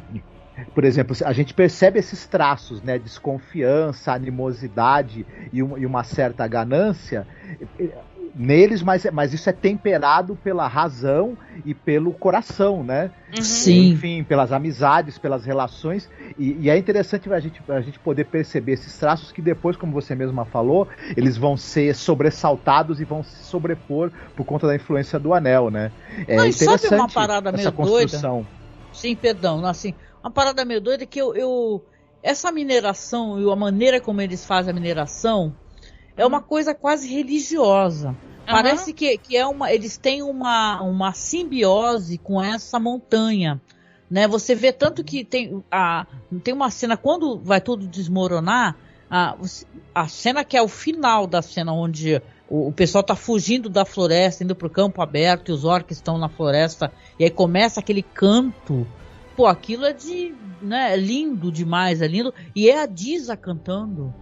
por exemplo, a gente percebe esses traços, né, desconfiança, animosidade e uma certa ganância neles, mas isso é temperado pela razão e pelo coração, né? Sim. Enfim, pelas amizades, pelas relações, e é interessante a gente poder perceber esses traços que depois, como você mesma falou, eles vão ser sobressaltados e vão se sobrepor por conta da influência do anel, né? Interessante sabe uma parada essa meio construção. Doida? Sim, perdão, assim, uma parada meio doida que essa mineração e a maneira como eles fazem a mineração é uma coisa quase religiosa. Parece que eles têm uma simbiose com essa montanha, né? Você vê tanto que tem uma cena, quando vai tudo desmoronar, a cena que é o final da cena, onde o pessoal tá fugindo da floresta, indo pro campo aberto, e os orcs estão na floresta, e aí começa aquele canto. Pô, aquilo é lindo demais, é lindo. E é a Disa cantando.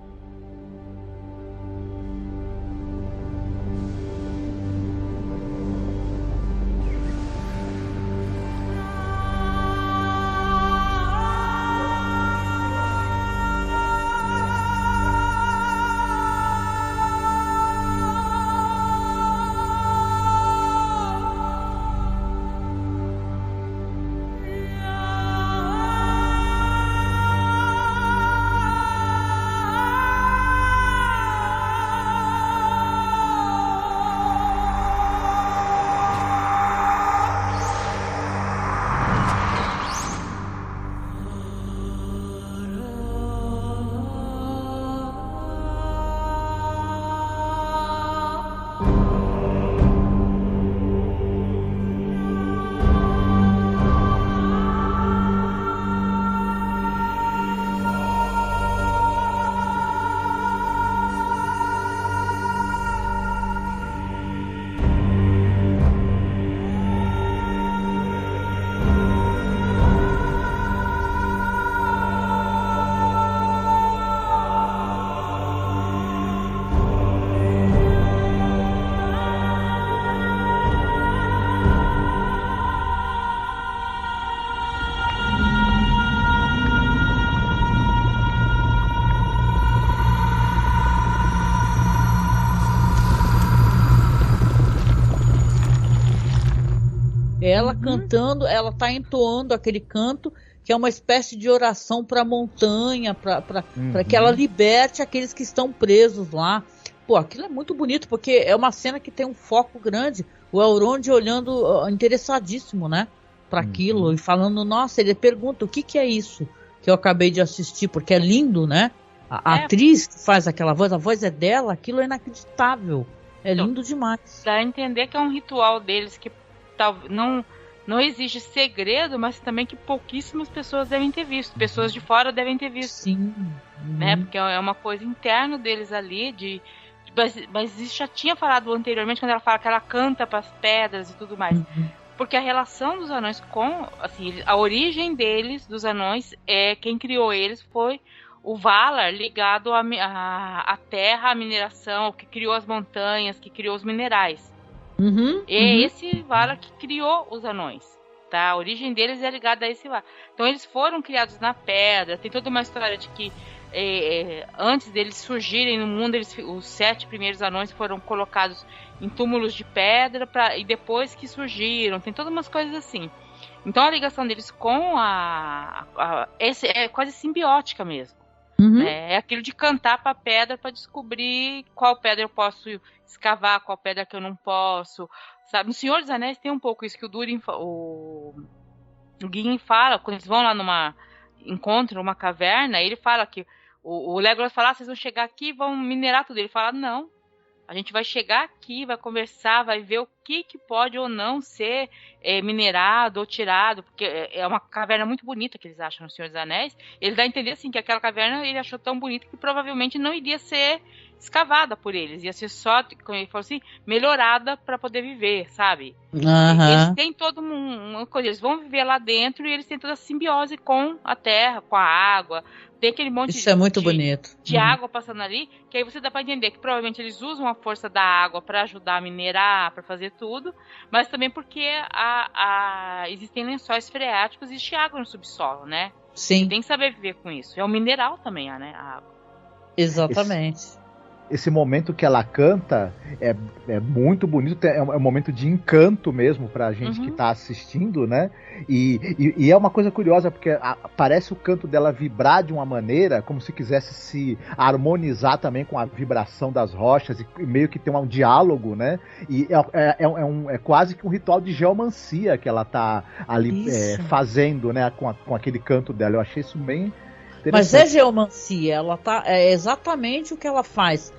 Ela cantando, ela tá entoando aquele canto que é uma espécie de oração para a montanha, para que ela liberte aqueles que estão presos lá. Pô, aquilo é muito bonito, porque é uma cena que tem um foco grande. O Elrond olhando interessadíssimo, né, para aquilo e falando, nossa, ele pergunta o que é isso que eu acabei de assistir, porque é lindo, né? A atriz que faz aquela voz, a voz é dela, aquilo é inacreditável. É lindo demais. Dá a entender que é um ritual deles que não exige segredo, mas também que pouquíssimas pessoas devem ter visto. Pessoas de fora devem ter visto. Sim. Né? Porque é uma coisa interna deles ali, mas isso já tinha falado anteriormente, quando ela fala que ela canta para as pedras e tudo mais. Porque a relação dos anões com... Assim, a origem deles, dos anões, quem criou eles foi o Valar, ligado à terra, à mineração, que criou as montanhas, que criou os minerais. É esse Valar que criou os anões, tá? A origem deles é ligada a esse Valar. Então eles foram criados na pedra. Tem toda uma história de que antes deles surgirem no mundo, os 7 primeiros anões foram colocados em túmulos de pedra e depois que surgiram. Tem todas umas coisas assim. Então a ligação deles com esse é quase simbiótica mesmo. É aquilo de cantar para pedra para descobrir qual pedra eu posso escavar, qual pedra que eu não posso, sabe? No Senhor dos Anéis tem um pouco isso que o Durin, o Gimli fala, quando eles vão lá encontram uma caverna, ele fala que o Legolas fala, vocês vão chegar aqui e vão minerar tudo. Ele fala, não, a gente vai chegar aqui, vai conversar, vai ver o que pode ou não ser minerado ou tirado, porque é uma caverna muito bonita que eles acham no Senhor dos Anéis. Ele dá a entender assim, que aquela caverna ele achou tão bonita que provavelmente não iria ser escavada por eles, ia ser só, como ele falou assim, melhorada para poder viver, sabe? Eles têm toda uma coisa, eles vão viver lá dentro e eles têm toda a simbiose com a terra, com a água. Tem aquele monte é muito bonito. De água passando ali, que aí você dá pra entender que provavelmente eles usam a força da água para ajudar a minerar, para fazer tudo, mas também porque existem lençóis freáticos e existe água no subsolo, né? Sim. Você tem que saber viver com isso. É um mineral também, né? A água. Exatamente. Esse momento que ela canta é muito bonito, é um momento de encanto mesmo pra gente que tá assistindo, né? E é uma coisa curiosa, porque parece o canto dela vibrar de uma maneira como se quisesse se harmonizar também com a vibração das rochas e meio que ter um diálogo, né? E é quase que um ritual de geomancia que ela tá ali fazendo, né? Com aquele canto dela. Eu achei isso bem... Mas é geomancia, é exatamente o que ela faz.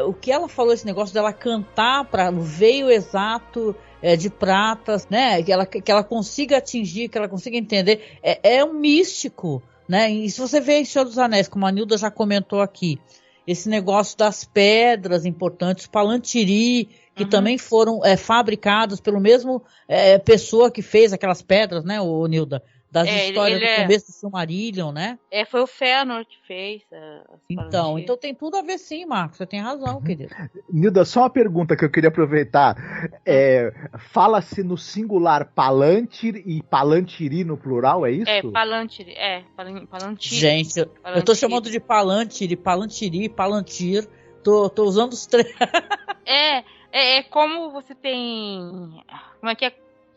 O que ela falou, esse negócio dela cantar para o veio exato de pratas, né? Que ela consiga atingir, que ela consiga entender. É um místico, né? E se você vê em Senhor dos Anéis, como a Nilda já comentou aqui, esse negócio das pedras importantes, Palantiri, que também foram fabricados pelo mesmo pessoa que fez aquelas pedras, né, Nilda? Das histórias do começo do Silmarillion, né? Foi o Fëanor que fez. Então tem tudo a ver sim, Marcos. Você tem razão, querido. Nilda, só uma pergunta que eu queria aproveitar. Fala-se no singular Palantir e Palantiri no plural, é isso? Palantiri, Palantiri. Gente, eu tô chamando de Palantiri, Palantiri, Palantir. Tô usando os três. É como você tem... Como é que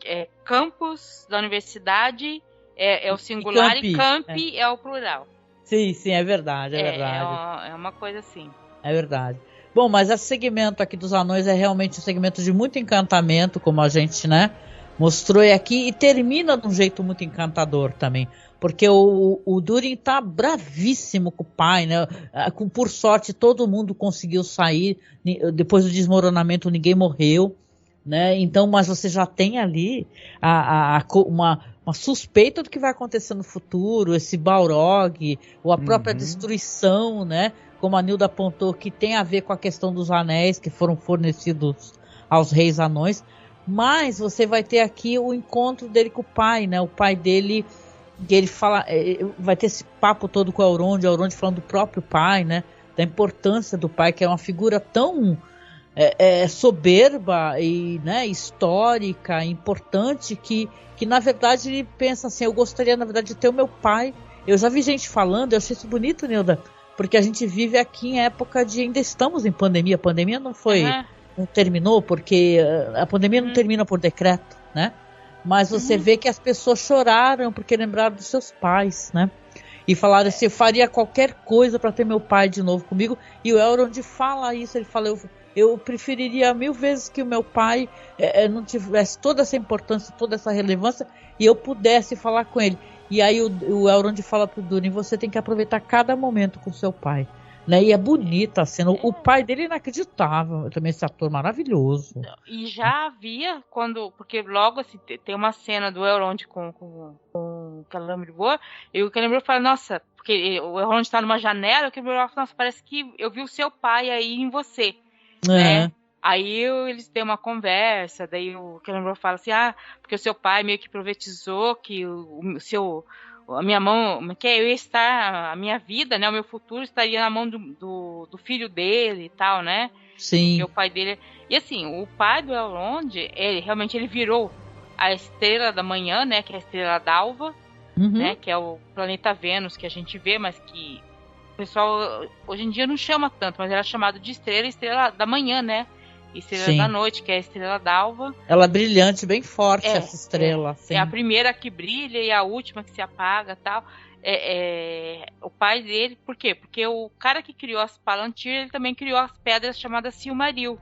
é? Campus da universidade... É o singular e campi é o plural. Sim, é verdade, é verdade. É uma coisa assim. É verdade. Bom, mas esse segmento aqui dos anões é realmente um segmento de muito encantamento, como a gente, né, mostrou aqui, e termina de um jeito muito encantador também. Porque o Durin tá bravíssimo com o pai, né? Por sorte, todo mundo conseguiu sair. Depois do desmoronamento, ninguém morreu, né? Então, mas você já tem ali uma suspeita do que vai acontecer no futuro, esse Balrog, ou a própria destruição, né? Como a Nilda apontou, que tem a ver com a questão dos anéis que foram fornecidos aos reis anões. Mas você vai ter aqui o encontro dele com o pai, né? O pai dele, que ele fala, vai ter esse papo todo com o Elrond falando do próprio pai, né? Da importância do pai, que é uma figura tão soberba e, né, histórica, importante, que na verdade ele pensa assim, eu gostaria na verdade de ter o meu pai. Eu já vi gente falando, eu achei isso bonito, Nilda, porque a gente vive aqui em época de, ainda estamos em pandemia, a pandemia não foi não terminou, porque a pandemia não termina por decreto, né? Mas você vê que as pessoas choraram porque lembraram dos seus pais, né? E falaram assim, eu faria qualquer coisa para ter meu pai de novo comigo. E o Elrond fala isso, ele fala, eu preferiria 1000 vezes que o meu pai não tivesse toda essa importância, toda essa relevância, e eu pudesse falar com ele. E aí o Elrond fala pro Durin, você tem que aproveitar cada momento com seu pai. Né? E é bonita a cena. O pai dele é inacreditável. Também esse ator maravilhoso. E já havia porque logo assim, tem uma cena do Elrond com o Celebrimbor, e o Celebrimbor fala, nossa, porque o Elrond está numa janela, o Celebrimbor fala, nossa, parece que eu vi o seu pai aí em você. Né? Aí eles têm uma conversa, daí o Celebrimbor fala assim, porque o seu pai meio que profetizou que a minha mão, que eu ia estar, a minha vida, né, o meu futuro estaria na mão do filho dele e tal, né? Sim. Porque o pai dele... E assim, o pai do Elrond, ele virou a estrela da manhã, né, que é a estrela d'alva, né, que é o planeta Vênus que a gente vê, mas que o pessoal hoje em dia não chama tanto, mas era chamado de estrela da manhã, né? Estrela da noite, que é a estrela d'alva. Ela é brilhante, bem forte, essa estrela. É a primeira que brilha e a última que se apaga e tal. O pai dele, por quê? Porque o cara que criou as Palantir, ele também criou as pedras chamadas Silmaril,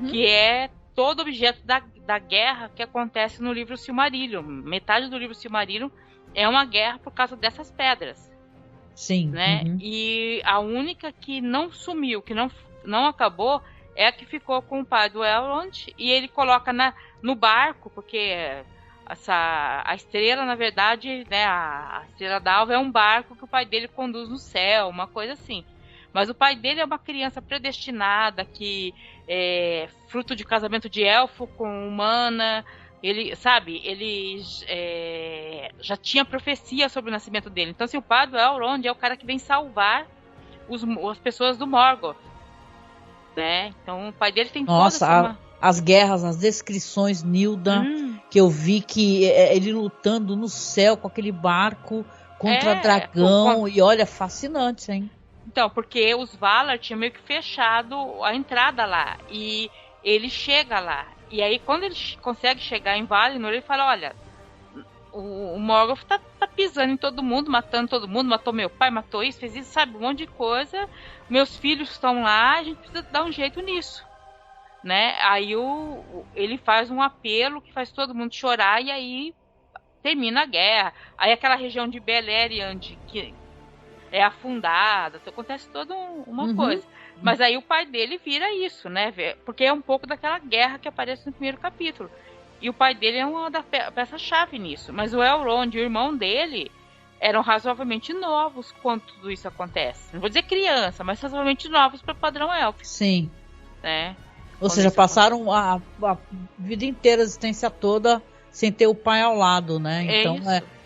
que é todo objeto da guerra que acontece no livro Silmarillion. Metade do livro Silmarillion é uma guerra por causa dessas pedras. Sim. Né? E a única que não sumiu, que não acabou, é a que ficou com o pai do Elrond, e ele coloca no barco, porque a estrela, na verdade, né, a estrela d'alva é um barco que o pai dele conduz no céu, uma coisa assim. Mas o pai dele é uma criança predestinada, que é fruto de casamento de elfo com humana. Ele, sabe, já tinha profecia sobre o nascimento dele. Então, assim, o pai do Elrond é o cara que vem salvar as pessoas do Morgoth. Né? Então o pai dele tem as guerras, as descrições, Nilda, que eu vi que ele lutando no céu com aquele barco contra dragão, e olha, fascinante, hein? Então, porque os Valar tinham meio que fechado a entrada lá, e ele chega lá, e aí quando ele consegue chegar em Valinor, ele fala, olha, o Morgoth tá pisando em todo mundo, matando todo mundo, matou meu pai, matou isso, fez isso, sabe, um monte de coisa. Meus filhos estão lá, a gente precisa dar um jeito nisso, né? Aí ele faz um apelo que faz todo mundo chorar, e aí termina a guerra. Aí aquela região de Beleriand, que é afundada, acontece toda uma coisa. Mas aí o pai dele vira isso, né? Porque é um pouco daquela guerra que aparece no primeiro capítulo. E o pai dele é uma da peça-chave nisso. Mas o Elrond e o irmão dele eram razoavelmente novos quando tudo isso acontece. Não vou dizer criança, mas razoavelmente novos para o padrão élfico. Sim. Né? Ou seja, passaram a vida inteira, a existência toda, sem ter o pai ao lado, né? Então,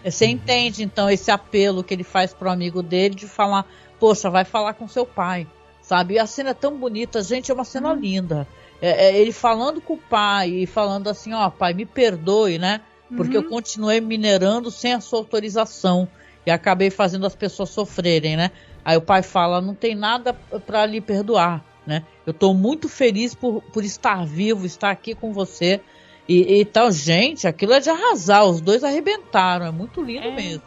você entende, então, esse apelo que ele faz pro amigo dele de falar, poxa, vai falar com seu pai, sabe? E a cena é tão bonita, gente, é uma cena linda. Ele falando com o pai e falando assim, pai, me perdoe, né? Porque eu continuei minerando sem a sua autorização e acabei fazendo as pessoas sofrerem, né? Aí o pai fala, não tem nada para lhe perdoar, né? Eu tô muito feliz por estar vivo, estar aqui com você e tal. Gente, aquilo é de arrasar, os dois arrebentaram, é muito lindo mesmo.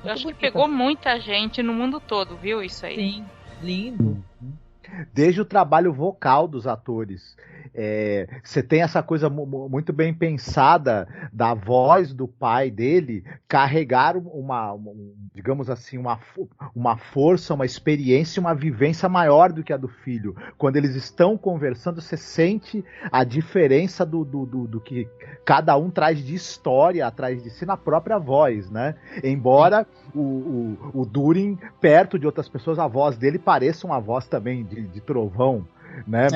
Eu acho que pegou muita gente no mundo todo, viu, isso aí? Sim, lindo. Desde o trabalho vocal dos atores. Você tem essa coisa muito bem pensada da voz do pai dele carregar digamos assim, uma força, uma experiência, uma vivência maior do que a do filho. Quando eles estão conversando, você sente a diferença do que cada um traz de história atrás de si na própria voz, né? Embora o Durin, perto de outras pessoas, a voz dele pareça uma voz também de trovão, né?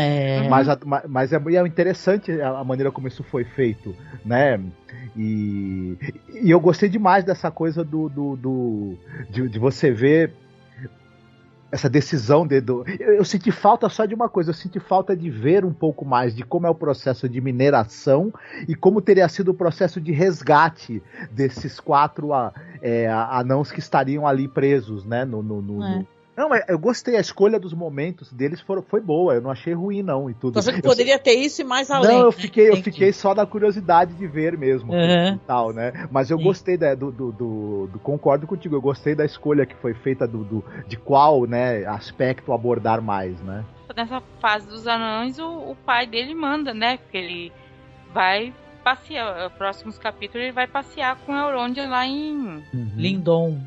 Mas é interessante a maneira como isso foi feito, né? E eu gostei demais dessa coisa de você ver essa decisão eu senti falta só de uma coisa, eu senti falta de ver um pouco mais de como é o processo de mineração e como teria sido o processo de resgate desses 4 anãos que estariam ali presos, né, Não, mas eu gostei, a escolha dos momentos deles foi boa, eu não achei ruim não e tudo. Você poderia ter isso e mais além. Não, eu fiquei só na curiosidade de ver mesmo e tal, né? Mas eu gostei concordo contigo, eu gostei da escolha que foi feita de qual, né, aspecto abordar mais, né? Nessa fase dos anões, o pai dele manda, né? Porque ele vai passear, próximos capítulos ele vai passear com a Elrond lá em Lindon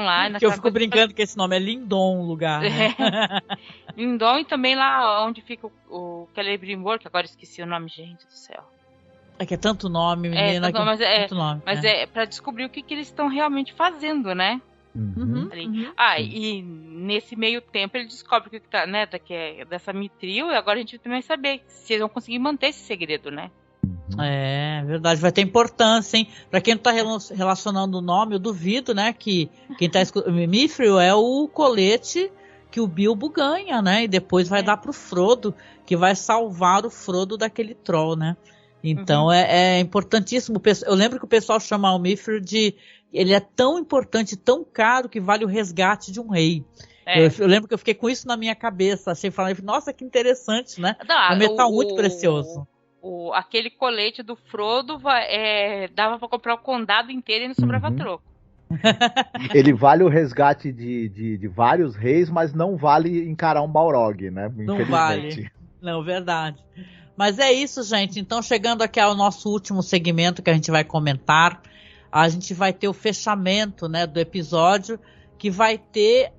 lá. Que eu fico brincando que esse nome é Lindon, o lugar. Né? Lindon, e também lá onde fica o Celebrimbor, que agora esqueci o nome, gente do céu. É que é tanto nome, menina. Mas é pra descobrir o que eles estão realmente fazendo, né? E nesse meio tempo ele descobre que tá, né, dessa Mithril, e agora a gente também vai saber se eles vão conseguir manter esse segredo, né? É verdade, vai ter importância, hein? Pra quem não tá relacionando o nome, eu duvido, né? Que quem tá escutando. Mithril é o colete que o Bilbo ganha, né? E depois vai dar pro Frodo, que vai salvar o Frodo daquele troll, né? Então é importantíssimo. Eu lembro que o pessoal chama o Mithril de. Ele é tão importante, tão caro, que vale o resgate de um rei. Eu lembro que eu fiquei com isso na minha cabeça. Achei falando, nossa, que interessante, né? É um metal muito precioso. Aquele colete do Frodo dava pra comprar o condado inteiro e não sobrava troco. Ele vale o resgate de vários reis, mas não vale encarar um Balrog, né? Não vale. Não, verdade. Mas é isso, gente. Então, chegando aqui ao nosso último segmento que a gente vai comentar, a gente vai ter o fechamento, né, do episódio, que vai ter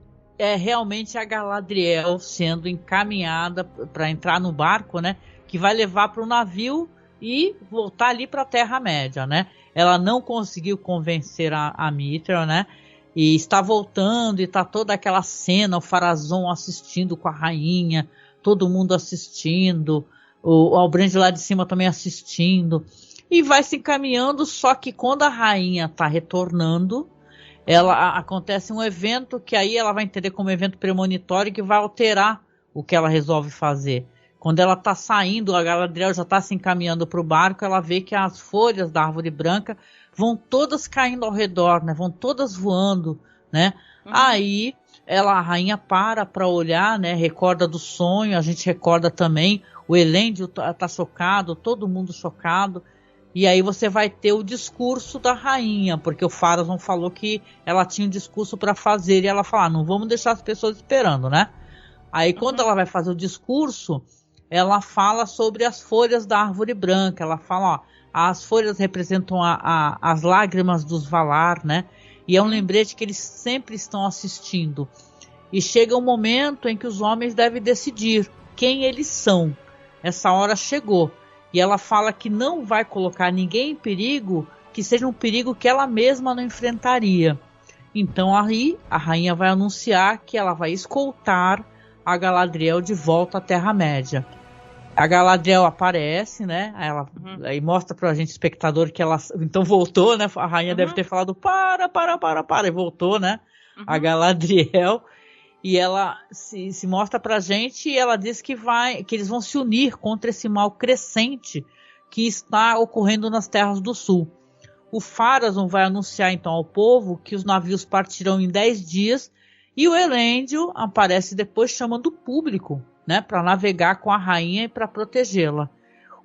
realmente a Galadriel sendo encaminhada para entrar no barco, né? Que vai levar para o navio e voltar ali para a Terra-média, né? Ela não conseguiu convencer a Mithril, né? E está voltando e está toda aquela cena, o Pharazôn assistindo com a rainha, todo mundo assistindo, o Halbrand lá de cima também assistindo. E vai se encaminhando, só que quando a rainha está retornando, acontece um evento que aí ela vai entender como evento premonitório que vai alterar o que ela resolve fazer. Quando ela está saindo, a Galadriel já está se encaminhando para o barco, ela vê que as folhas da árvore branca vão todas caindo ao redor, né? Vão todas voando, né? Aí a rainha para olhar, né? Recorda do sonho, a gente recorda também, o Elendil tá chocado, todo mundo chocado. E aí você vai ter o discurso da rainha, porque o Pharazôn falou que ela tinha um discurso para fazer, e ela fala, não vamos deixar as pessoas esperando, né? Aí quando ela vai fazer o discurso, ela fala sobre as folhas da árvore branca. Ela fala, ó, as folhas representam as lágrimas dos Valar, né? E é um lembrete que eles sempre estão assistindo. E chega um momento em que os homens devem decidir quem eles são. Essa hora chegou. E ela fala que não vai colocar ninguém em perigo, que seja um perigo que ela mesma não enfrentaria. Então aí a rainha vai anunciar que ela vai escoltar a Galadriel de volta à Terra-média. A Galadriel aparece, né? Aí mostra pra gente, espectador, que ela então voltou, né? A rainha deve ter falado para, e voltou, né? A Galadriel. E ela se mostra pra gente e ela diz que eles vão se unir contra esse mal crescente que está ocorrendo nas Terras do Sul. O Pharazôn vai anunciar então ao povo que os navios partirão em 10 dias e o Elendil aparece depois chamando o público, né, para navegar com a rainha e para protegê-la.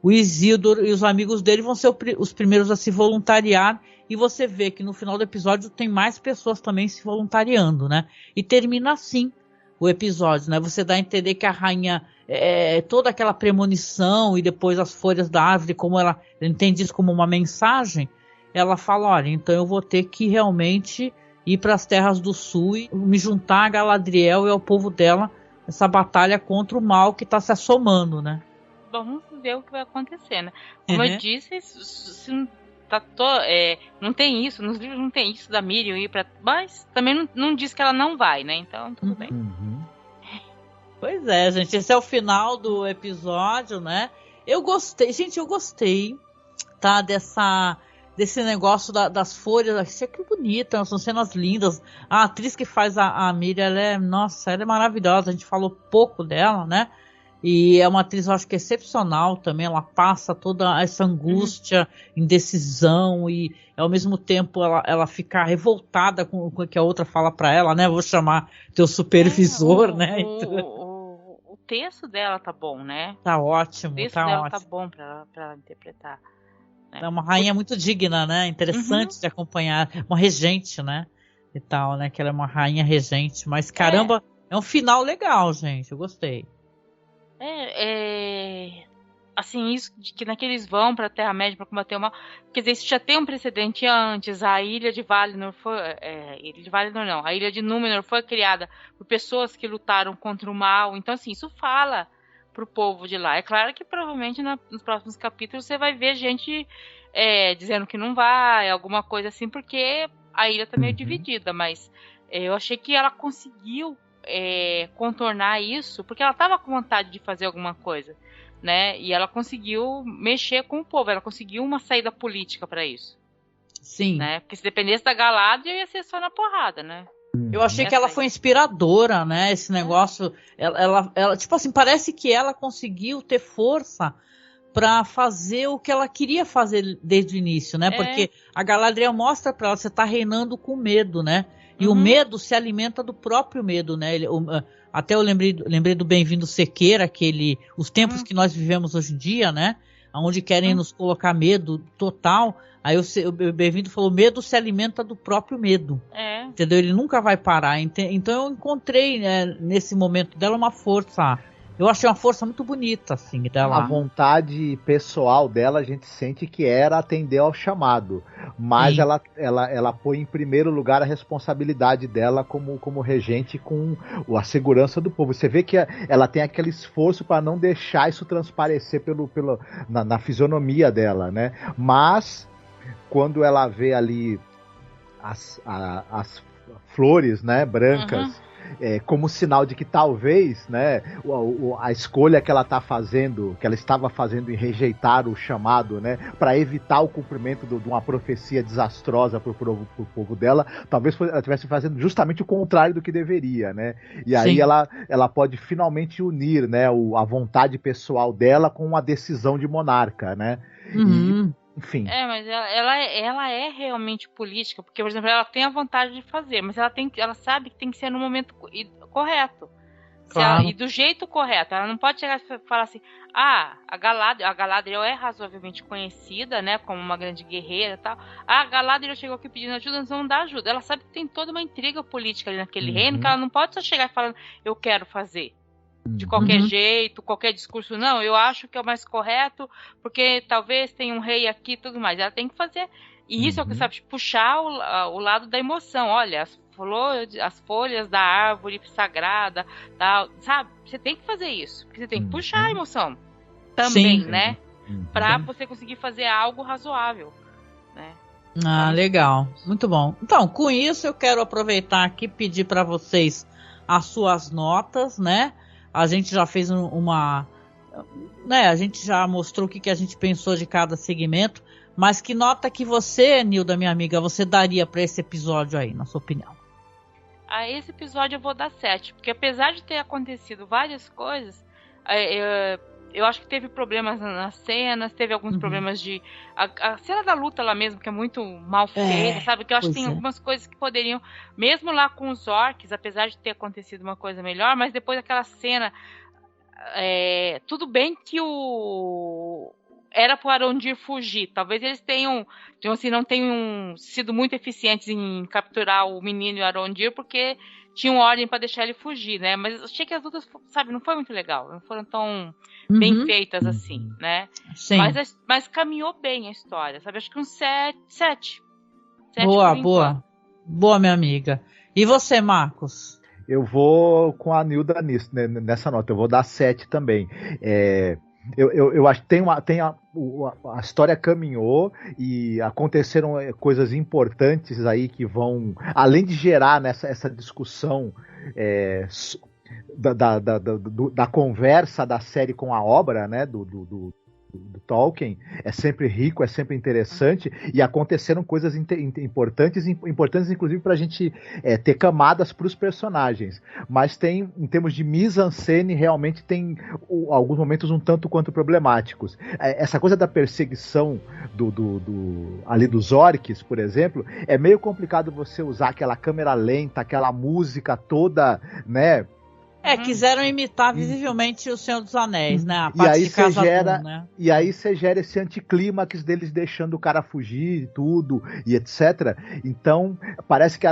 O Isildur e os amigos dele vão ser os primeiros a se voluntariar, e você vê que no final do episódio tem mais pessoas também se voluntariando, né? E termina assim o episódio, né? Você dá a entender que a rainha toda aquela premonição e depois as folhas da árvore, como ela entende isso como uma mensagem, ela fala, olha, então eu vou ter que realmente ir para as Terras do Sul e me juntar a Galadriel e ao povo dela nessa batalha contra o mal que está se assomando, né? Vamos ver o que vai acontecer, né? Como eu disse, não tem isso, nos livros não tem isso da Miriam ir pra... Mas também não diz que ela não vai, né? Então, tudo bem. Pois é, gente, esse é o final do episódio, né? Eu gostei, tá? Desse negócio das folhas, achei que bonita, são cenas lindas. A atriz que faz a Miriam, ela é maravilhosa, a gente falou pouco dela, né? E é uma atriz, eu acho que excepcional também. Ela passa toda essa angústia, indecisão, e ao mesmo tempo ela fica revoltada com o que a outra fala para ela, né? Vou chamar teu supervisor, né? O texto dela tá bom, né? Tá ótimo, o texto dela tá bom pra ela interpretar. Né? É uma rainha muito digna, né? Interessante de acompanhar. Uma regente, né? E tal, né? Que ela é uma rainha regente. Mas caramba, é um final legal, gente. Eu gostei. Assim, isso de que naqueles vão pra Terra-média pra combater o mal. Quer dizer, isso já tem um precedente antes. A ilha de Valinor foi. Ilha de Valinor não. A ilha de Númenor foi criada por pessoas que lutaram contra o mal. Então, assim, isso fala pro povo de lá. É claro que provavelmente nos próximos capítulos você vai ver gente dizendo que não vai, alguma coisa assim, porque a ilha tá meio dividida. Mas eu achei que ela conseguiu contornar isso, porque ela tava com vontade de fazer alguma coisa, né? E ela conseguiu mexer com o povo, ela conseguiu uma saída política para isso. Sim. Né? Porque se dependesse da Galadriel, ia ser só na porrada, né? Eu achei que ela foi inspiradora, né? Esse negócio, ela, tipo assim, parece que ela conseguiu ter força para fazer o que ela queria fazer desde o início, né? Porque a Galadriel mostra para ela, você tá reinando com medo, né? E o medo se alimenta do próprio medo, né? Até eu lembrei do Bem-vindo Sequeira, os tempos que nós vivemos hoje em dia, né? Onde querem nos colocar medo total. Aí o Bem-vindo falou, medo se alimenta do próprio medo. Entendeu? Ele nunca vai parar. Então eu encontrei, né, nesse momento dela uma força. Eu achei uma força muito bonita, assim, dela. A vontade pessoal dela, a gente sente que era atender ao chamado. Mas ela põe em primeiro lugar a responsabilidade dela como regente com a segurança do povo. Você vê que ela tem aquele esforço para não deixar isso transparecer na fisionomia dela, né? Mas, quando ela vê ali as flores, né, brancas, como sinal de que talvez, né, a escolha que ela estava fazendo em rejeitar o chamado, né, para evitar o cumprimento de uma profecia desastrosa pro povo dela, talvez ela estivesse fazendo justamente o contrário do que deveria, né? E aí ela pode finalmente unir, né, a vontade pessoal dela com a decisão de monarca, né? Enfim. Mas ela é realmente política, porque, por exemplo, ela tem a vontade de fazer, mas ela sabe que tem que ser no momento correto. Claro. E do jeito correto. Ela não pode chegar e falar assim, a Galadriel é razoavelmente conhecida, né, como uma grande guerreira e tal. A Galadriel chegou aqui pedindo ajuda, nós vamos dar ajuda. Ela sabe que tem toda uma intriga política ali naquele reino, que ela não pode só chegar falando, eu quero fazer. De qualquer jeito, qualquer discurso, não, eu acho que é o mais correto, porque talvez tenha um rei aqui e tudo mais. Ela tem que fazer, e isso é o que sabe, puxar o lado da emoção. Olha, as folhas da árvore sagrada, tal, sabe? Você tem que fazer isso, porque você tem que puxar a emoção também, né? Pra você conseguir fazer algo razoável, né? Legal, muito bom. Então, com isso eu quero aproveitar aqui e pedir para vocês as suas notas, né? A gente já fez a gente já mostrou o que a gente pensou de cada segmento, mas que nota que você, Nilda, minha amiga, você daria para esse episódio aí, na sua opinião? A esse episódio eu vou dar 7, porque apesar de ter acontecido várias coisas, eu acho que teve problemas nas cenas, teve alguns problemas de... A cena da luta lá mesmo, que é muito mal feita, sabe? Que eu acho que tem algumas coisas que poderiam... Mesmo lá com os orcs, apesar de ter acontecido uma coisa melhor, mas depois daquela cena... tudo bem que era pro Arondir fugir. Talvez eles não tenham sido muito eficientes em capturar o menino e o Arondir, porque tinham ordem para deixar ele fugir, né? Mas eu achei que as lutas, sabe, não foi muito legal. Não foram tão bem feitas assim, né? Sim. Mas caminhou bem a história, sabe? Acho que um 7. Boa, minha amiga. E você, Marcos? Eu vou com a Nilda nessa nota. Eu vou dar 7 também. Eu acho que a história caminhou e aconteceram coisas importantes aí que vão, além de gerar essa discussão da conversa da série com a obra, né, Tolkien é sempre rico, é sempre interessante, e aconteceram coisas importantes inclusive para a gente ter camadas para os personagens. Mas tem, em termos de mise-en-scène, realmente tem alguns momentos um tanto quanto problemáticos. Essa coisa da perseguição ali dos orcs, por exemplo, é meio complicado você usar aquela câmera lenta, aquela música toda, né? Quiseram imitar visivelmente o Senhor dos Anéis, né? A E parte aí de Casa gera, Dune, né? e aí você gera esse anticlímax deles deixando o cara fugir e tudo, e etc. Então, parece que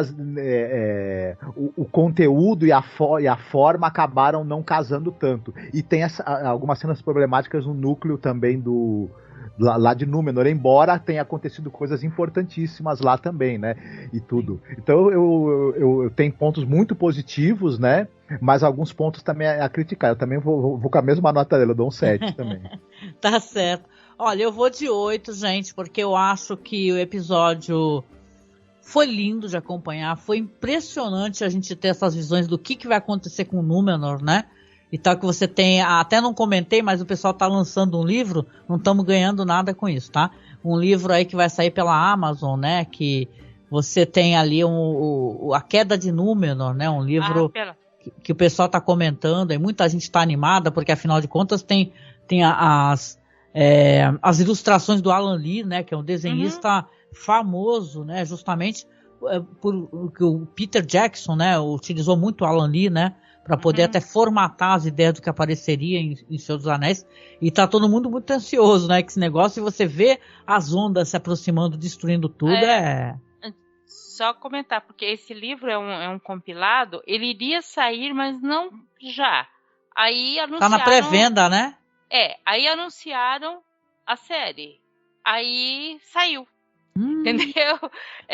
o conteúdo e a forma acabaram não casando tanto. E tem algumas cenas problemáticas no núcleo também lá de Númenor, embora tenha acontecido coisas importantíssimas lá também, né? E tudo. Então eu tenho pontos muito positivos, né? Mas alguns pontos também a criticar. Eu também vou com a mesma nota dele, eu dou um 7 também. Tá certo. Olha, eu vou de 8, gente, porque eu acho que o episódio foi lindo de acompanhar, foi impressionante a gente ter essas visões do que vai acontecer com o Númenor, né? E tal, que você tem, até não comentei, mas o pessoal tá lançando um livro, não estamos ganhando nada com isso, tá? Um livro aí que vai sair pela Amazon, né? Que você tem ali a Queda de Númenor, né? Um livro que o pessoal tá comentando, e muita gente tá animada, porque afinal de contas tem as ilustrações do Alan Lee, né? Que é um desenhista famoso, né? Justamente porque o Peter Jackson, né? Utilizou muito o Alan Lee, né? Para poder até formatar as ideias do que apareceria em Senhor dos Anéis. E tá todo mundo muito ansioso, né? Que esse negócio, e você vê as ondas se aproximando, destruindo tudo, Só comentar, porque esse livro é um compilado, ele iria sair, mas não já. Aí anunciaram... Tá na pré-venda, né? Aí anunciaram a série. Aí saiu. Entendeu?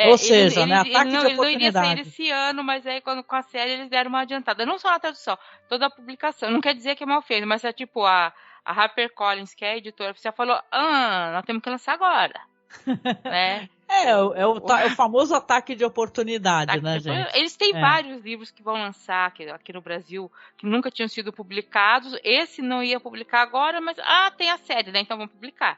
Ou seja, né? Ataque Ele de oportunidade. não iria sair esse ano, mas aí com a série eles deram uma adiantada. Não só na tradução, toda a publicação. Não quer dizer que é mal feito, mas é tipo a HarperCollins, que é a editora oficial, falou: nós temos que lançar agora. Né? É o famoso ataque de oportunidade, né, gente? Eles têm vários livros que vão lançar aqui no Brasil, que nunca tinham sido publicados. Esse não ia publicar agora, mas tem a série, né? Então vamos publicar.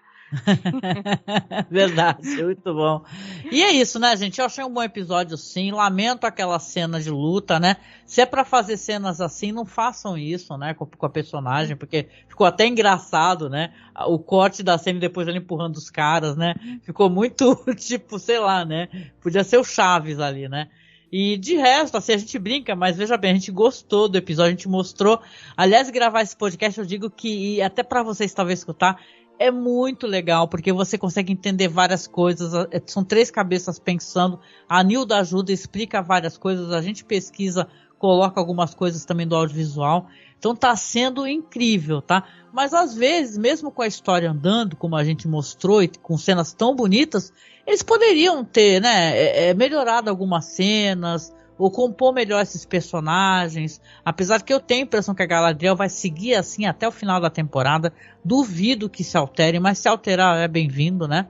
Verdade, muito bom. E é isso, né, gente? Eu achei um bom episódio, sim. Lamento aquela cena de luta, né? Se é pra fazer cenas assim, não façam isso, né? Com a personagem, porque ficou até engraçado, né? O corte da cena depois ele empurrando os caras, né? Ficou muito, tipo, sei lá, né? Podia ser o Chaves ali, né? E de resto, assim, a gente brinca, mas veja bem, a gente gostou do episódio, a gente mostrou. Aliás, gravar esse podcast, eu digo que, e até pra vocês talvez escutar, é muito legal, porque você consegue entender várias coisas, são 3 cabeças pensando, a Nilda ajuda, explica várias coisas, a gente pesquisa, coloca algumas coisas também do audiovisual, então tá sendo incrível, tá? Mas às vezes, mesmo com a história andando, como a gente mostrou, e com cenas tão bonitas, eles poderiam ter, né, melhorado algumas cenas, ou compor melhor esses personagens, apesar que eu tenho a impressão que a Galadriel vai seguir assim até o final da temporada, duvido que se altere, mas se alterar é bem-vindo, né?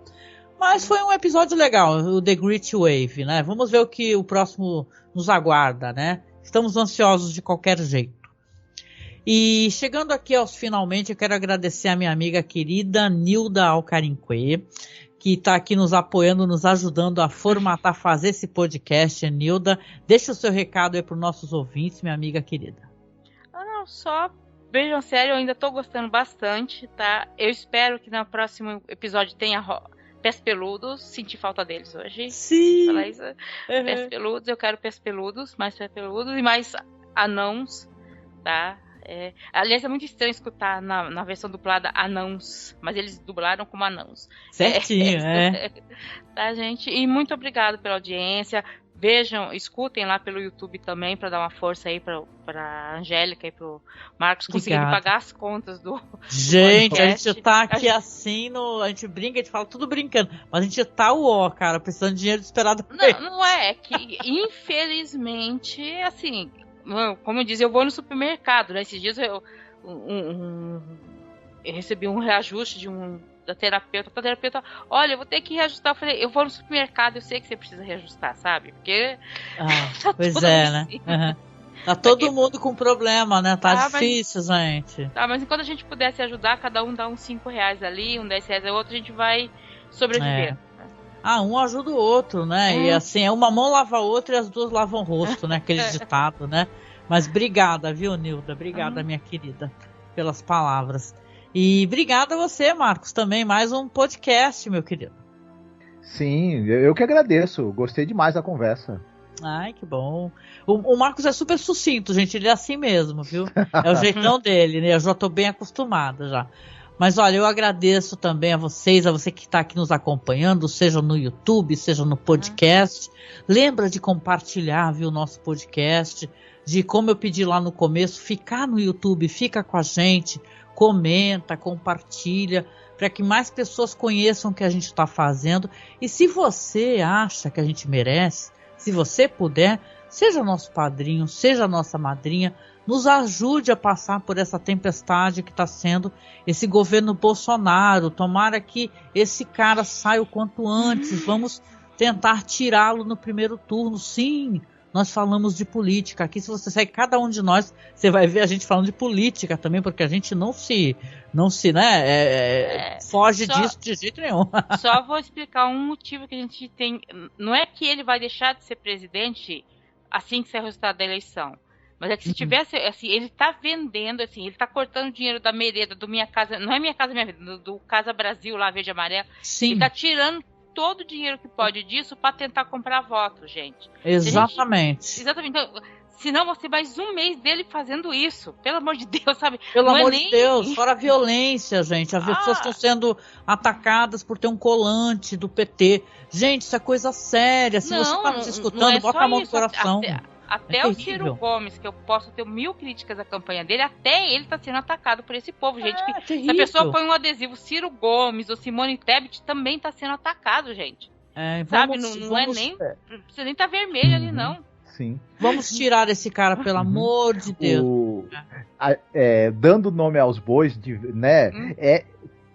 Mas foi um episódio legal, o The Great Wave, né? Vamos ver o que o próximo nos aguarda, né? Estamos ansiosos de qualquer jeito. E chegando aqui aos finalmente, eu quero agradecer a minha amiga querida Nilda Alcarinque, que está aqui nos apoiando, nos ajudando a formatar, fazer esse podcast. Nilda, deixa o seu recado aí para os nossos ouvintes, minha amiga querida. Não, só vejam a série, eu ainda estou gostando bastante, tá? Eu espero que no próximo episódio tenha pés peludos, senti falta deles hoje. Sim! Falar isso. Pés peludos, eu quero pés peludos, mais pés peludos e mais anãos, tá? Aliás, é muito estranho escutar na versão dublada anãos, mas eles dublaram como anãos. Certinho, Tá, gente? E muito obrigado pela audiência. Vejam, escutem lá pelo YouTube também, para dar uma força aí pra Angélica e pro Marcos conseguirem pagar as contas do Gente, podcast. A gente tá aqui assim, a gente brinca, a gente fala tudo brincando, mas a gente tá cara, precisando de dinheiro desesperado. Não é que, infelizmente, assim, como eu disse, eu vou no supermercado, né? Esses dias eu recebi um reajuste da terapeuta. A terapeuta, olha, eu vou ter que reajustar. Eu falei, eu vou no supermercado, eu sei que você precisa reajustar, sabe? Porque pois é, né? Tá todo mundo com problema, né? Tá difícil, gente. Tá, mas enquanto a gente pudesse ajudar, cada um dá uns R$5 ali, uns R$10 ao outro, a gente vai sobreviver. Um ajuda o outro, né? E assim, uma mão lava a outra e as duas lavam o rosto, né? Aquele ditado, né? Mas obrigada, viu, Nilda? Obrigada, minha querida, pelas palavras. E obrigada a você, Marcos, também. Mais um podcast, meu querido. Sim, eu que agradeço. Gostei demais da conversa. Ai, que bom. O Marcos é super sucinto, gente. Ele é assim mesmo, viu? É o jeitão dele, né? Eu já tô bem acostumada já. Mas olha, eu agradeço também a vocês, a você que está aqui nos acompanhando, seja no YouTube, seja no podcast. Lembra de compartilhar, viu, o nosso podcast, de como eu pedi lá no começo, ficar no YouTube, fica com a gente, comenta, compartilha, para que mais pessoas conheçam o que a gente está fazendo. E se você acha que a gente merece, se você puder, seja nosso padrinho, seja nossa madrinha, nos ajude a passar por essa tempestade que está sendo esse governo Bolsonaro. Tomara que esse cara saia o quanto antes. Vamos tentar tirá-lo no primeiro turno. Sim, nós falamos de política. Aqui, se você segue cada um de nós, você vai ver a gente falando de política também, porque a gente não se foge disso de jeito nenhum. Só vou explicar um motivo que a gente tem. Não é que ele vai deixar de ser presidente assim que sair o resultado da eleição. Mas é que se tivesse, assim, ele tá vendendo, assim, ele tá cortando dinheiro da merenda, do Minha Casa, não é Minha Casa Minha Vida, do Casa Brasil lá, verde e amarelo. Sim. Ele tá tirando todo o dinheiro que pode disso para tentar comprar voto, gente. Exatamente. Exatamente. Então, senão você mais um mês dele fazendo isso. Pelo amor de Deus, sabe? Pelo amor de Deus, fora a violência, gente. As pessoas estão sendo atacadas por ter um colante do PT. Gente, isso é coisa séria. Se você tá nos escutando, bota a mão no coração. Até o Ciro Gomes, que eu posso ter 1000 críticas à campanha dele, até ele tá sendo atacado por esse povo, gente. Se a pessoa põe um adesivo Ciro Gomes ou Simone Tebet, também tá sendo atacado, gente. Sabe? Não precisa nem tá vermelho ali, não. Sim. Vamos tirar esse cara, pelo amor de Deus. Dando nome aos bois,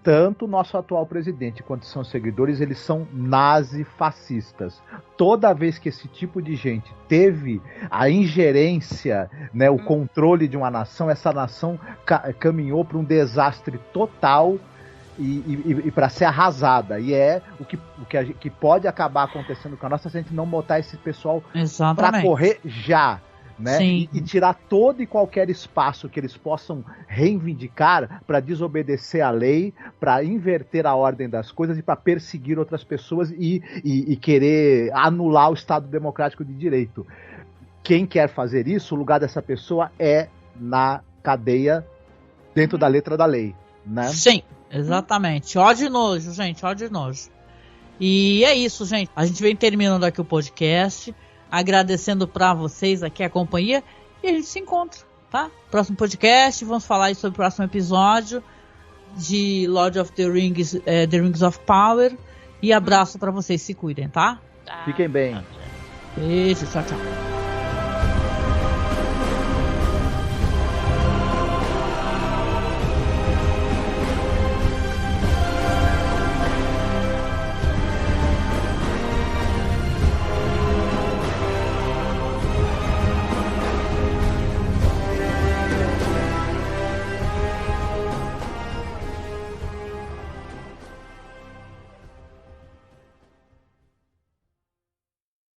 tanto o nosso atual presidente quanto seus seguidores, eles são nazifascistas. Toda vez que esse tipo de gente teve a ingerência, né, o controle de uma nação, essa nação caminhou para um desastre total e para ser arrasada. E é o que pode acabar acontecendo com a nossa, se a gente não botar esse pessoal para correr já. Né? E tirar todo e qualquer espaço que eles possam reivindicar para desobedecer a lei, para inverter a ordem das coisas e para perseguir outras pessoas e querer anular o Estado Democrático de Direito. Quem quer fazer isso, o lugar dessa pessoa é na cadeia, dentro da letra da lei, né? Sim, exatamente. Ódio e nojo, gente, ódio e nojo. E é isso, gente. A gente vem terminando aqui o podcast, agradecendo para vocês aqui a companhia, e a gente se encontra, tá? Próximo podcast, vamos falar aí sobre o próximo episódio de Lord of the Rings, The Rings of Power, e abraço para vocês, se cuidem, tá? Fiquem bem. Beijo, tchau, tchau.